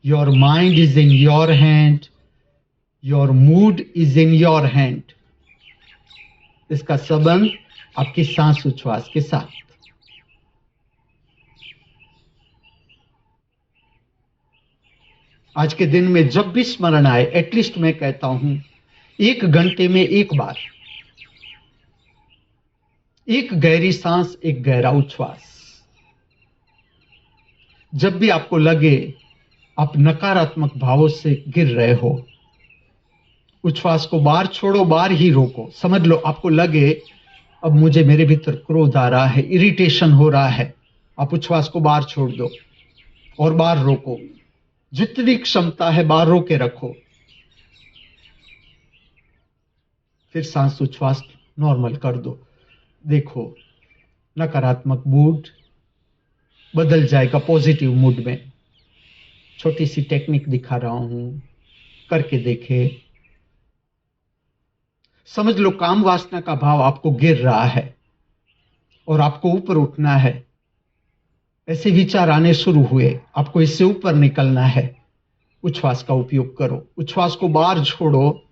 your mind is in your hand, your mood is in your hand. इसका संबंध आपकी सांस उच्छ्वास के साथ। आज के दिन में जब भी स्मरण आए, एटलीस्ट मैं कहता हूं 1 घंटे में एक बार, एक गहरी सांस, एक गहरा उच्छ्वास। जब भी आपको लगे आप नकारात्मक भावों से गिर रहे हो, उच्छ्वास को बाहर छोड़ो, बाहर ही रोको। समझ लो आपको लगे अब मुझे मेरे भीतर क्रोध आ रहा है, इरिटेशन हो रहा है, आप उच्छ्वास को बाहर छोड़ दो और बाहर रोको। जितनी क्षमता है बाहर रोके रखो, फिर सांस उच्छ्वास नॉर्मल कर दो। देखो नकारात्मक मूड बदल जाएगा पॉजिटिव मूड में। छोटी सी टेक्निक दिखा रहा हूं, करके देखे। समझ लो काम वासना का भाव आपको गिर रहा है और आपको ऊपर उठना है। ऐसे विचार आने शुरू हुए, आपको इससे ऊपर निकलना है। उच्छ्वास का उपयोग करो, उच्छ्वास को बाहर छोड़ो,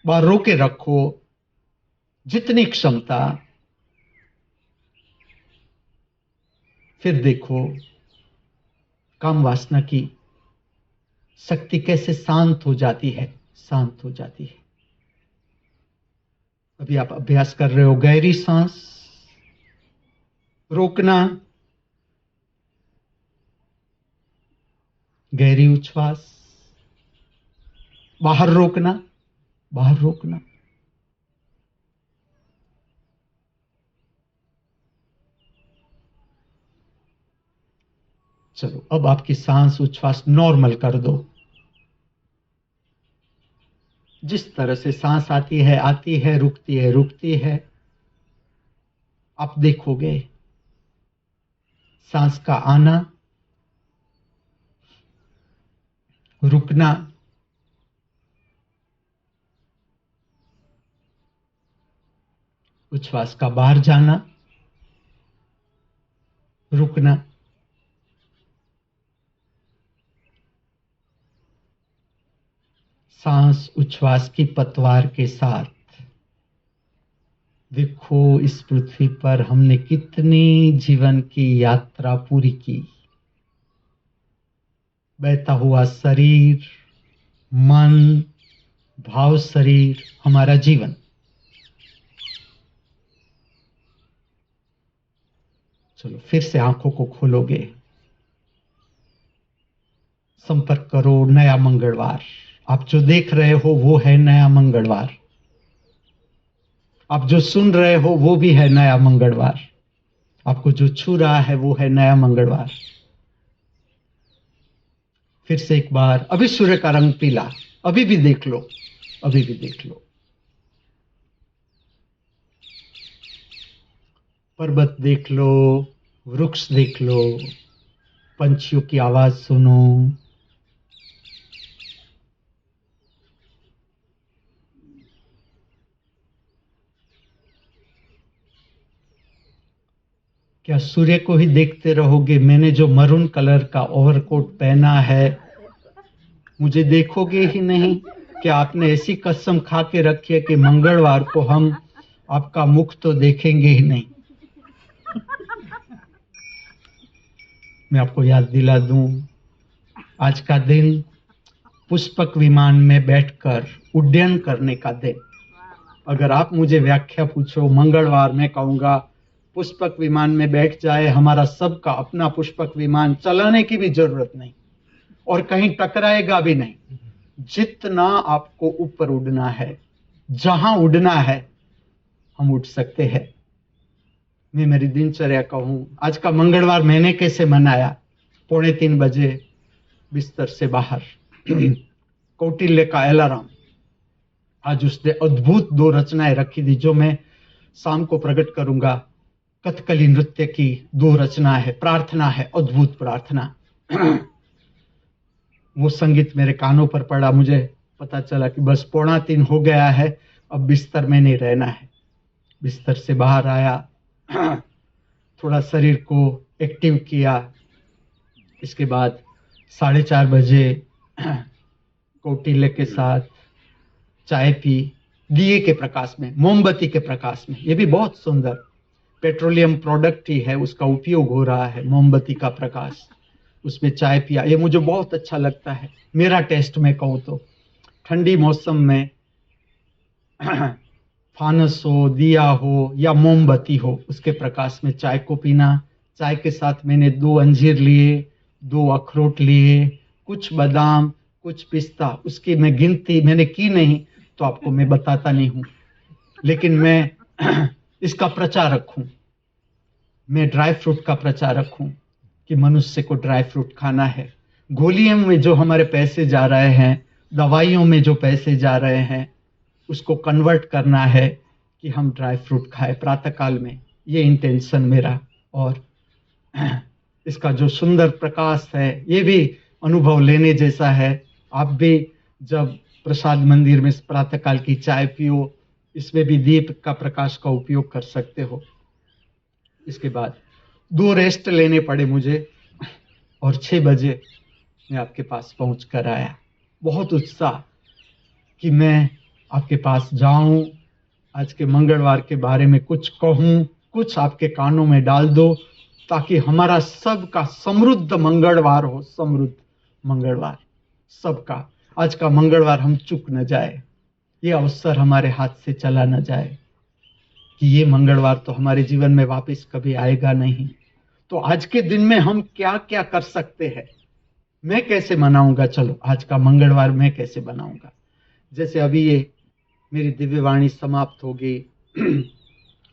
बाहर रोके रखो जितनी क्षमता। फिर देखो काम वासना की शक्ति कैसे शांत हो जाती है, शांत हो जाती है। अभी आप अभ्यास कर रहे हो, गहरी सांस, रोकना, गहरी उच्छ्वास, बाहर रोकना, बाहर रोकना। चलो अब आपकी सांस उच्छ्वास नॉर्मल कर दो। जिस तरह से सांस आती है, रुकती है, रुकती है। आप देखोगे सांस का आना, रुकना, उच्छ्वास का बाहर जाना, रुकना। सांस उच्छ्वास की पतवार के साथ देखो इस पृथ्वी पर हमने कितनी जीवन की यात्रा पूरी की। बहता हुआ शरीर, मन, भाव शरीर, हमारा जीवन। चलो फिर से आंखों को खोलोगे, संपर्क करो नया मंगलवार। आप जो देख रहे हो वो है नया मंगलवार, आप जो सुन रहे हो वो भी है नया मंगलवार, आपको जो छू रहा है वो है नया मंगलवार। फिर से एक बार, अभी सूर्य का रंग पीला, अभी भी देख लो, अभी भी देख लो। पर्वत देख लो, वृक्ष देख लो, पंछियों की आवाज सुनो। क्या सूर्य को ही देखते रहोगे? मैंने जो मरून कलर का ओवरकोट पहना है, मुझे देखोगे ही नहीं? क्या आपने ऐसी कसम खा के रखी है कि मंगलवार को हम आपका मुख तो देखेंगे ही नहीं? मैं आपको याद दिला दूं, आज का दिन पुष्पक विमान में बैठकर उड्डयन करने का दिन। अगर आप मुझे व्याख्या पूछो, मंगलवार में कहूंगा पुष्पक विमान में बैठ जाए, हमारा सबका अपना पुष्पक विमान, चलाने की भी जरूरत नहीं और कहीं टकराएगा भी नहीं। जितना आपको ऊपर उड़ना है, जहां उड़ना है, हम उड़ सकते हैं। मैं मेरी दिनचर्या कहूं, आज का मंगलवार मैंने कैसे मनाया। 2:45 बजे बिस्तर से बाहर, कौटिल्य का अलार्म। आज उसने अद्भुत 2 रचनाएं रखी थी जो मैं शाम को प्रकट करूंगा। कथकली नृत्य की 2 रचना है, प्रार्थना है, अद्भुत प्रार्थना। वो संगीत मेरे कानों पर पड़ा, मुझे पता चला कि बस 2:45 हो गया है, अब बिस्तर में नहीं रहना है। बिस्तर से बाहर आया, थोड़ा शरीर को एक्टिव किया। इसके बाद 4:30 बजे कौटिल्य के साथ चाय पी, दिए के प्रकाश में, मोमबत्ती के प्रकाश में। ये भी बहुत सुंदर पेट्रोलियम प्रोडक्ट ही है, उसका उपयोग हो रहा है, मोमबत्ती का प्रकाश। उसमें चाय पिया, ये मुझे बहुत अच्छा लगता है। मेरा टेस्ट में कहूँ तो ठंडी मौसम में फानस हो, दिया हो या मोमबत्ती हो, उसके प्रकाश में चाय को पीना। चाय के साथ मैंने 2 अंजीर लिए, 2 अखरोट लिए, कुछ बादाम, कुछ पिस्ता। उसकी मैं गिनती मैंने की नहीं, तो आपको मैं बताता नहीं हूं, लेकिन मैं इसका प्रचारक हूं। मैं ड्राई फ्रूट का प्रचारक हूं कि मनुष्य को ड्राई फ्रूट खाना है। गोलियों में जो हमारे पैसे जा रहे हैं, दवाइयों में जो पैसे जा रहे हैं, उसको कन्वर्ट करना है कि हम ड्राई फ्रूट खाएं प्रातःकाल में। ये इंटेंशन मेरा। और इसका जो सुंदर प्रकाश है, ये भी अनुभव लेने जैसा है। आप भी जब प्रसाद मंदिर में प्रातःकाल की चाय पियो, इसमें भी दीप का प्रकाश का उपयोग कर सकते हो। इसके बाद 2 रेस्ट लेने पड़े मुझे, और 6 बजे मैं आपके पास पहुंच कर आया। बहुत उत्साह कि मैं आपके पास जाऊं, आज के मंगलवार के बारे में कुछ कहूं, कुछ आपके कानों में डाल दो, ताकि हमारा सबका समृद्ध मंगलवार हो। समृद्ध मंगलवार सबका। आज का मंगलवार हम चूक न जाए, ये अवसर हमारे हाथ से चला न जाए कि ये मंगलवार तो हमारे जीवन में वापस कभी आएगा नहीं। तो आज के दिन में हम क्या क्या कर सकते हैं, मैं कैसे मनाऊंगा। चलो आज का मंगलवार मैं कैसे बनाऊंगा। जैसे अभी ये मेरी दिव्यवाणी समाप्त होगी,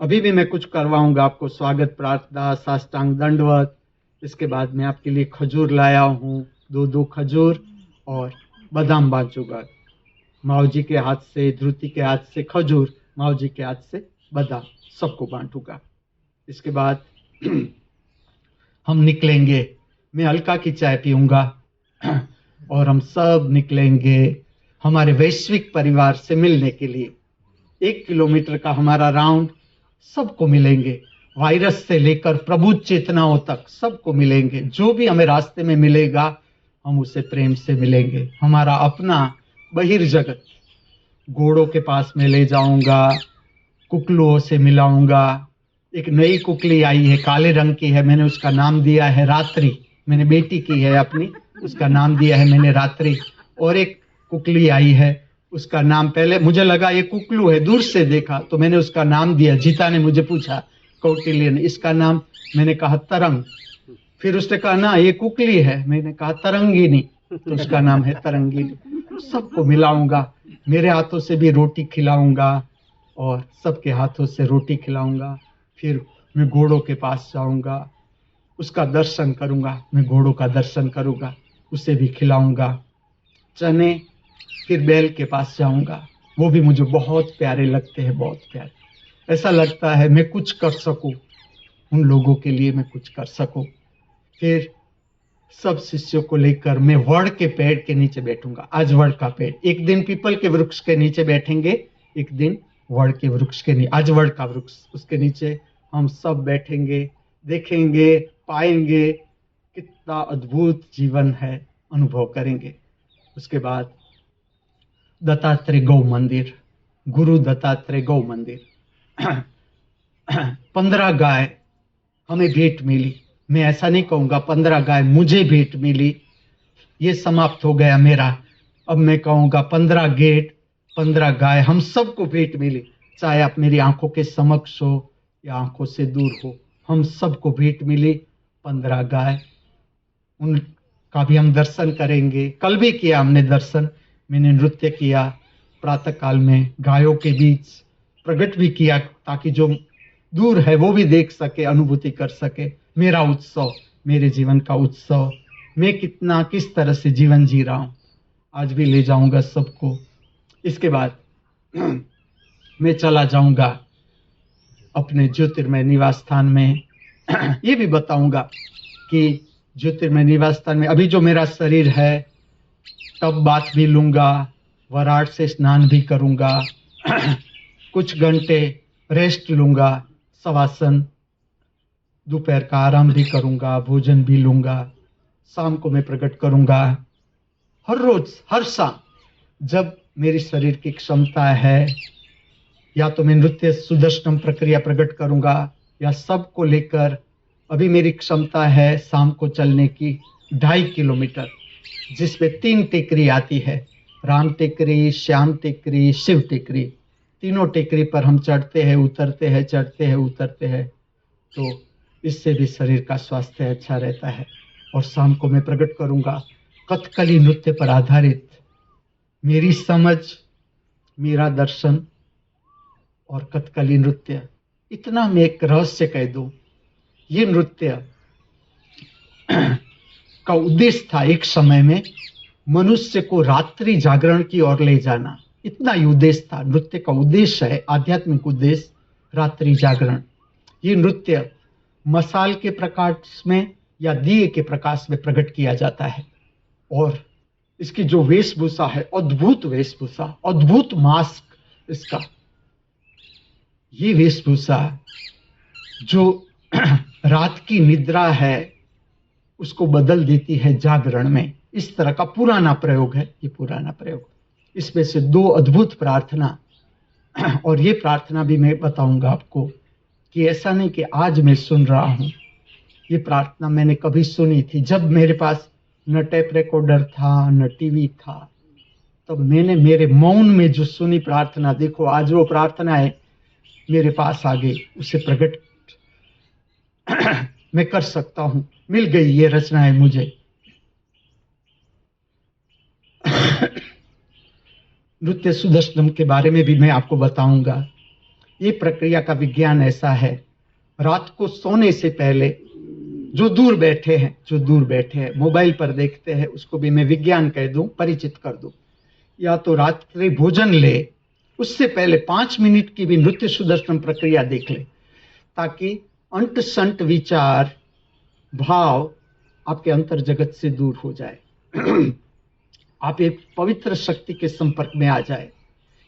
अभी भी मैं कुछ करवाऊंगा आपको, स्वागत प्रार्थना, साष्टांग दंडवत। इसके बाद मैं आपके लिए खजूर लाया हूँ, 2 खजूर और बादाम बांचूंगा। माओ जी के हाथ से, ध्रुति के हाथ से खजूर, माओ जी के हाथ से बादाम, सबको बांटूंगा। इसके बाद हम निकलेंगे, मैं अलका की चाय पीऊंगा और हम सब निकलेंगे हमारे वैश्विक परिवार से मिलने के लिए। 1 किलोमीटर का हमारा राउंड, सबको मिलेंगे, वायरस से लेकर प्रबुद्ध चेतनाओं तक सबको मिलेंगे। जो भी हमें रास्ते में मिलेगा हम उसे प्रेम से मिलेंगे। हमारा अपना बहिर्जगत, घोड़ों के पास में ले जाऊंगा, कुकलुओं से मिलाऊंगा। एक नई कुकली आई है, काले रंग की है, मैंने उसका नाम दिया है रात्रि। मैंने बेटी की है अपनी, उसका नाम दिया है मैंने रात्रि। और एक कुकली आई है, उसका नाम, पहले मुझे लगा ये कुकलू है, दूर से देखा तो मैंने उसका नाम दिया। जीता ने मुझे पूछा, कौटिल्य ने, इसका नाम, मैंने कहा तरंग। फिर उसने कहा ना ये कुकली है, मैंने कहा तरंगिनी, तो उसका नाम है तरंगिनी। सबको मिलाऊंगा, मेरे हाथों से भी रोटी खिलाऊंगा और सबके हाथों से रोटी खिलाऊंगा। फिर मैं घोड़ों के पास जाऊंगा, उसका दर्शन करूंगा, मैं घोड़ों का दर्शन करूंगा, उसे भी खिलाऊंगा चने। फिर बैल के पास जाऊंगा, वो भी मुझे बहुत प्यारे लगते हैं, बहुत प्यारे। ऐसा लगता है मैं कुछ कर सकूं उन लोगों के लिए, मैं कुछ कर सकूं। फिर सब शिष्यों को लेकर मैं वड़ के पेड़ के नीचे बैठूंगा। आज वड़ का पेड़, एक दिन पीपल के वृक्ष के नीचे बैठेंगे, एक दिन वड़ के वृक्ष के नीचे। आज वड़ का वृक्ष, उसके नीचे हम सब बैठेंगे, देखेंगे, पाएंगे कितना अद्भुत जीवन है, अनुभव करेंगे। उसके बाद दत्तात्रेय गौ मंदिर, गुरु दत्तात्रेय गौ मंदिर। 15 गाय हमें भेंट मिली। मैं ऐसा नहीं कहूंगा 15 गाय मुझे भेंट मिली, ये समाप्त हो गया मेरा। अब मैं कहूंगा 15 गेट, 15 गाय हम सबको भेंट मिली। चाहे आप मेरी आंखों के समक्ष हो या आंखों से दूर हो, हम सबको भेंट मिली 15 गाय। उनका भी हम दर्शन करेंगे। कल भी किया हमने दर्शन, मैंने नृत्य किया प्रातः काल में, गायों के बीच प्रकट भी किया, ताकि जो दूर है वो भी देख सके, अनुभूति कर सके। मेरा उत्सव, मेरे जीवन का उत्सव, मैं कितना किस तरह से जीवन जी रहा हूं, आज भी ले जाऊंगा सबको। इसके बाद मैं चला जाऊंगा अपने ज्योतिर्मय निवास स्थान में। ये भी बताऊंगा कि ज्योतिर्मय निवास स्थान में अभी जो मेरा शरीर है, तब बात भी लूंगा, वराड से स्नान भी करूंगा, कुछ घंटे रेस्ट लूंगा, शवासन, दोपहर का आराम भी करूंगा, भोजन भी लूंगा, शाम को मैं प्रकट करूंगा। हर रोज हर शाम जब मेरी शरीर की क्षमता है, या तो मैं नृत्य सुदर्शनम प्रक्रिया प्रकट करूंगा, या सबको लेकर अभी मेरी क्षमता है शाम को चलने की 2.5 किलोमीटर, जिसमें 3 टेकरी आती है, राम टेकरी, श्याम टेकरी, शिव टेकरी। तीनों टेकरी पर हम चढ़ते हैं, उतरते हैं, चढ़ते हैं, उतरते हैं। तो इससे भी शरीर का स्वास्थ्य अच्छा रहता है। और शाम को मैं प्रकट करूंगा कथकली नृत्य पर आधारित मेरी समझ, मेरा दर्शन और कथकली नृत्य। इतना मैं एक रहस्य कह दूं, ये नृत्य का उद्देश्य था एक समय में मनुष्य को रात्रि जागरण की ओर ले जाना। इतना ही उद्देश्य था। नृत्य का उद्देश्य है, आध्यात्मिक उद्देश्य, रात्रि जागरण। ये नृत्य मसाल के प्रकाश में या दिए के प्रकाश में प्रकट किया जाता है। और इसकी जो वेशभूषा है, अद्भुत वेशभूषा, अद्भुत मास्क इसका। ये वेशभूषा जो रात की निद्रा है उसको बदल देती है जागरण में। इस तरह का पुराना प्रयोग है ये, पुराना प्रयोग। इसमें से 2 अद्भुत प्रार्थना, और ये प्रार्थना भी मैं बताऊंगा आपको कि ऐसा नहीं कि आज मैं सुन रहा हूं। ये प्रार्थना मैंने कभी सुनी थी जब मेरे पास न टेप रिकॉर्डर था, न टीवी था। तब मैंने मेरे मौन में जो सुनी प्रार्थना, देखो आज वो प्रार्थना है मेरे पास आ गई, उसे प्रकट मैं कर सकता हूं। मिल गई ये रचनाएं मुझे। नृत्य सुदर्शनम के बारे में भी मैं आपको बताऊंगा। ये प्रक्रिया का विज्ञान ऐसा है, रात को सोने से पहले जो दूर बैठे हैं, मोबाइल पर देखते हैं, उसको भी मैं विज्ञान कह दूं, परिचित कर दूं। या तो रात्रि भोजन ले, उससे पहले 5 मिनट की भी नृत्य सुदर्शनम प्रक्रिया देख ले, ताकि अंट संट विचार, भाव आपके अंतर जगत से दूर हो जाए। आप एक पवित्र शक्ति के संपर्क में आ जाए।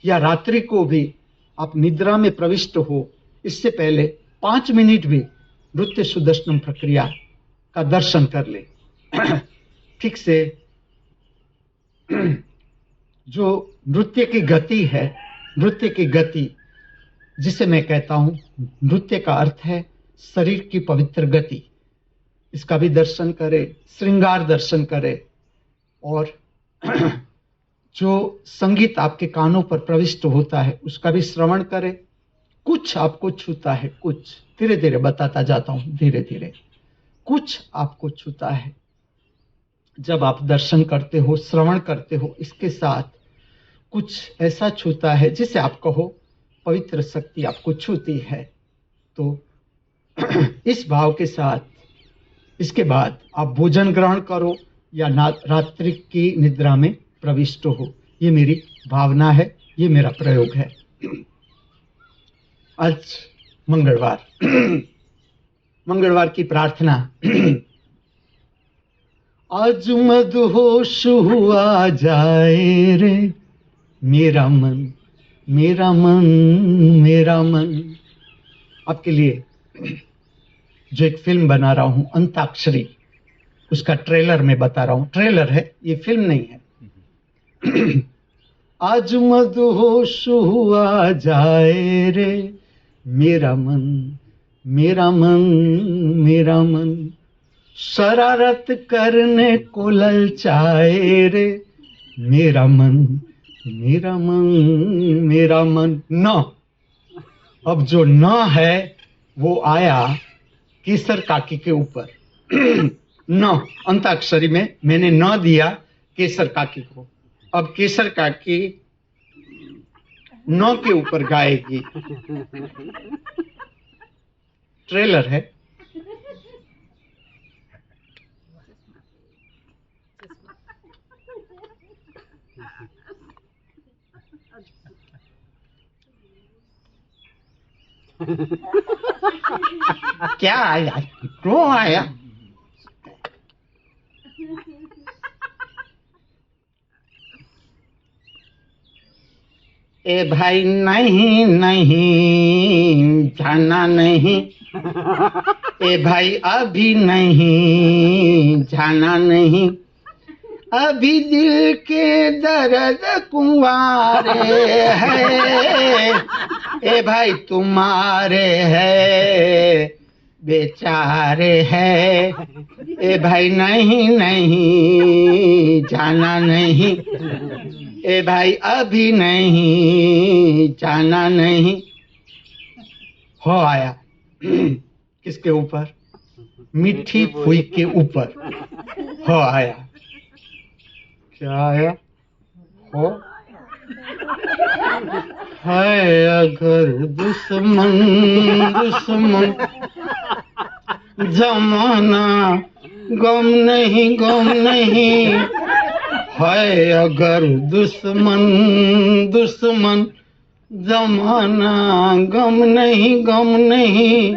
या रात्रि को भी आप निद्रा में प्रविष्ट हो, इससे पहले 5 मिनट भी नृत्य सुदर्शनम प्रक्रिया का दर्शन कर ले। ठीक से जो नृत्य की गति है, नृत्य की गति जिसे मैं कहता हूं, नृत्य का अर्थ है शरीर की पवित्र गति। इसका भी दर्शन करे, श्रृंगार दर्शन करे। और जो संगीत आपके कानों पर प्रविष्ट होता है उसका भी श्रवण करे। कुछ आपको छूता है, कुछ धीरे धीरे बताता जाता हूं, धीरे धीरे कुछ आपको छूता है जब आप दर्शन करते हो, श्रवण करते हो। इसके साथ कुछ ऐसा छूता है जिसे आप कहो पवित्र शक्ति आपको छूती है। तो इस भाव के साथ इसके बाद आप भोजन ग्रहण करो या रात्रि की निद्रा में प्रविष्ट हो। ये मेरी भावना है, ये मेरा प्रयोग है। आज मंगलवार मंगलवार की प्रार्थना। आज मदहोश हुआ जाए रे मेरा मन, मेरा मन, मेरा मन। आपके लिए जो एक फिल्म बना रहा हूं, अंताक्षरी, उसका ट्रेलर में बता रहा हूं। ट्रेलर है, ये फिल्म नहीं है। आज मदहोश हुआ जाए रे मेरा मन, मेरा मन, मेरा मन। शरारत करने को ललचाए रे मेरा मन, मेरा मन, मेरा मन। न, अब जो न है वो आया केसर काकी के ऊपर। न, अंताक्षरी में मैंने न दिया केसर काकी को। अब केसर काकी न के ऊपर गाएगी। ट्रेलर है। क्या आया, क्यों आया? ए भाई नहीं नहीं जाना नहीं, ए भाई अभी नहीं जाना नहीं, अभी दिल के दर्द कुंवारे है, ए भाई तुम्हारे है बेचारे है, ए भाई नहीं नहीं जाना नहीं, ए भाई अभी नहीं जाना नहीं। हो आया किसके ऊपर? मिठी फुई के ऊपर हो आया। क्या आया? हो है अगर दुश्मन दुश्मन जमाना गम नहीं गम नहीं, है अगर दुश्मन दुश्मन जमाना गम नहीं,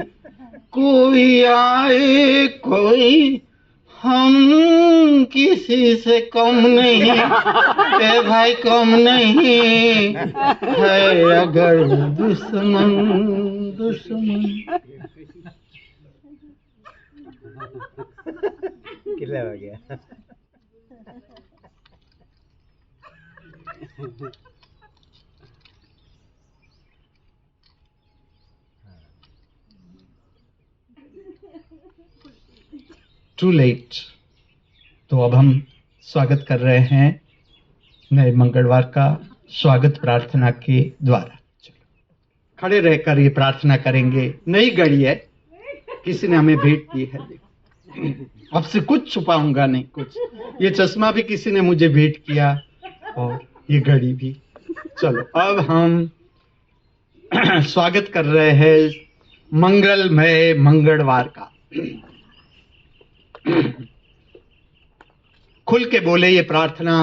कोई आए कोई हम किसी से कम नहीं, ए भाई कम नहीं, है अगर दुश्मन दुश्मन। कितना हो गया? Too late. तो अब हम स्वागत कर रहे हैं नए मंगलवार का, स्वागत प्रार्थना के द्वारा। चलो खड़े रहकर ये प्रार्थना करेंगे। नई घड़ी है, किसी ने हमें भेंट की है, अब से कुछ छुपाऊंगा नहीं कुछ। ये चश्मा भी किसी ने मुझे भेंट किया और ये घड़ी भी। चलो अब हम स्वागत कर रहे हैं मंगलमय मंगलवार का। खुल के बोले ये प्रार्थना।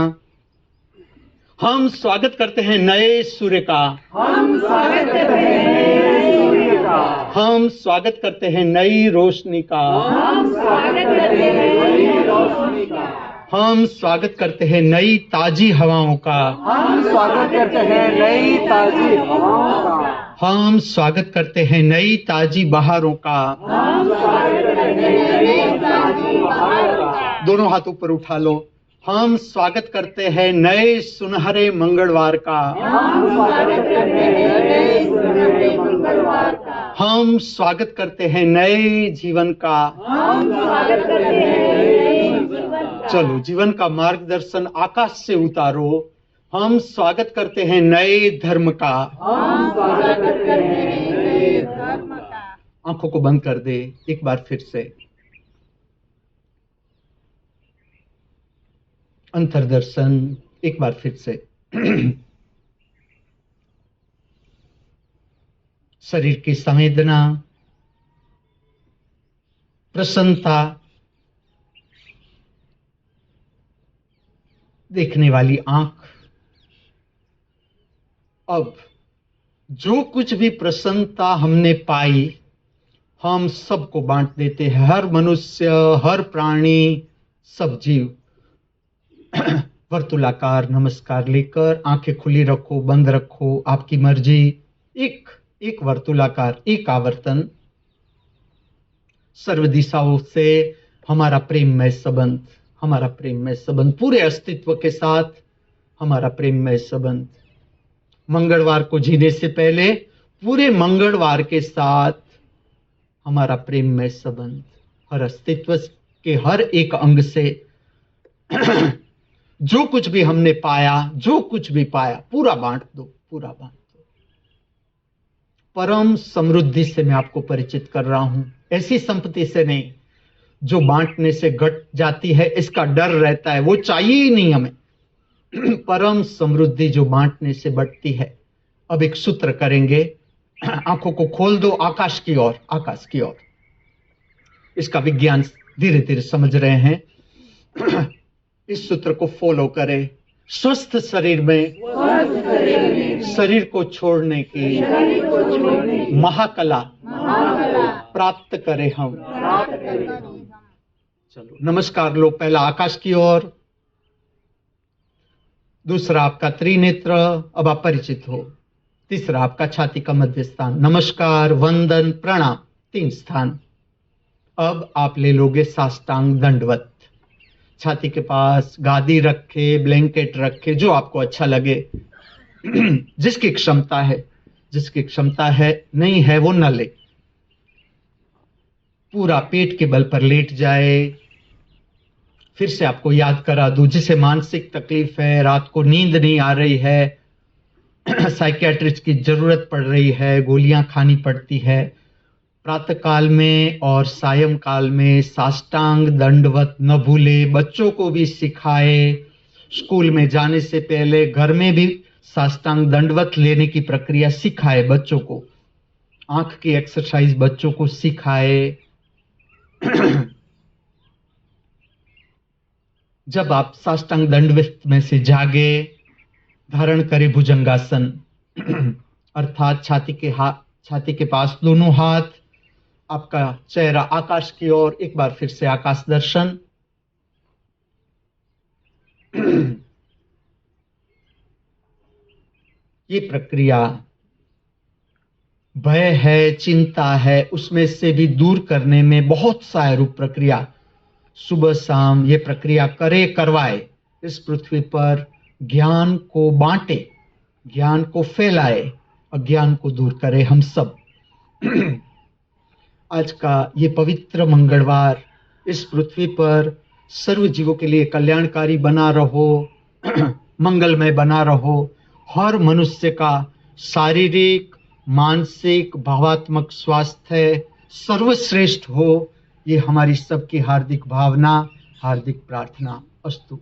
हम स्वागत करते हैं नए सूर्य का, हम स्वागत करते हैं नए सूर्य का, हम स्वागत करते हैं नई रोशनी का, हम स्वागत करते हैं नई रोशनी का, हम स्वागत करते हैं नई ताजी हवाओं का, हम स्वागत करते हैं नई ताजी हवाओं का, हम स्वागत करते हैं नई ताजी बहारों का। हम स्वागत करते हैं नई ताजी बहार का, दोनों हाथ ऊपर उठा लो। हम स्वागत करते हैं नए सुनहरे मंगलवार का, हम स्वागत करते हैं नए सुनहरे मंगलवार का, हम स्वागत करते हैं नए जीवन का। हम स्वागत करते हैं नए जीवन का, चलो जीवन का मार्गदर्शन आकाश से उतारो। हम स्वागत करते हैं नए धर्म का। हम स्वागत करते हैं नए धर्म का, आंखों को बंद कर दे एक बार फिर से। अंतर्दर्शन एक बार फिर से। शरीर की संवेदना, प्रसन्नता, देखने वाली आंख। अब जो कुछ भी प्रसन्नता हमने पाई, हम सबको बांट देते हैं। हर मनुष्य, हर प्राणी, सब जीव वर्तुलाकार नमस्कार लेकर आंखें खुली रखो, बंद रखो, आपकी मर्जी। एक वर्तुलाकार, एक आवर्तन। सर्व दिशाओं से हमारा प्रेममय संबंध, हमारा प्रेममय संबंध, पूरे अस्तित्व के साथ हमारा प्रेममय संबंध। मंगलवार को जीने से पहले पूरे मंगलवार के साथ हमारा प्रेममय संबंध, हर अस्तित्व के हर एक अंग से जो कुछ भी हमने पाया, जो कुछ भी पाया, पूरा बांट दो, पूरा बांट दो। परम समृद्धि से मैं आपको परिचित कर रहा हूं, ऐसी संपत्ति से नहीं जो बांटने से घट जाती है, इसका डर रहता है, वो चाहिए ही नहीं हमें। परम समृद्धि जो बांटने से बढ़ती है। अब एक सूत्र करेंगे, आंखों को खोल दो आकाश की ओर, आकाश की ओर। इसका विज्ञान धीरे धीरे समझ रहे हैं। इस सूत्र को फॉलो करें। स्वस्थ शरीर में शरीर को छोड़ने की महाकला प्राप्त करें हम। चलो नमस्कार लो पहला आकाश की ओर, दूसरा आपका त्रिनेत्र, अब आप परिचित हो। तीसरा आपका छाती का मध्य स्थान, नमस्कार, वंदन, प्रणाम, 3 स्थान। अब आप ले लोगे साष्टांग दंडवत। छाती के पास गादी रखे, ब्लैंकेट रखे, जो आपको अच्छा लगे। जिसकी क्षमता है नहीं है वो न ले। पूरा पेट के बल पर लेट जाए। फिर से आपको याद करा दूं, जिसे मानसिक तकलीफ है, रात को नींद नहीं आ रही है, साइकियाट्रिस्ट की जरूरत पड़ रही है, गोलियां खानी पड़ती है, प्रातः काल में और सायं काल में साष्टांग दंडवत न भूले। बच्चों को भी सिखाए, स्कूल में जाने से पहले घर में भी साष्टांग दंडवत लेने की प्रक्रिया सिखाए बच्चों को। आंख की एक्सरसाइज बच्चों को सिखाए। जब आप साष्टांग दंडवत में से जागे, धारण करें भुजंगासन, अर्थात छाती के पास दोनों हाथ, आपका चेहरा आकाश की ओर। एक बार फिर से आकाश दर्शन। ये प्रक्रिया भय है, चिंता है, उसमें से भी दूर करने में बहुत सहायक प्रक्रिया। सुबह शाम ये प्रक्रिया करवाए। इस पृथ्वी पर ज्ञान को बांटे, ज्ञान को फैलाए, अज्ञान को दूर करे हम सब। आज का ये पवित्र मंगलवार इस पृथ्वी पर सर्व जीवों के लिए कल्याणकारी बना रहो, मंगलमय बना रहो। हर मनुष्य का शारीरिक, मानसिक, भावात्मक स्वास्थ्य सर्वश्रेष्ठ हो, ये हमारी सबकी हार्दिक भावना, हार्दिक प्रार्थना। अस्तु।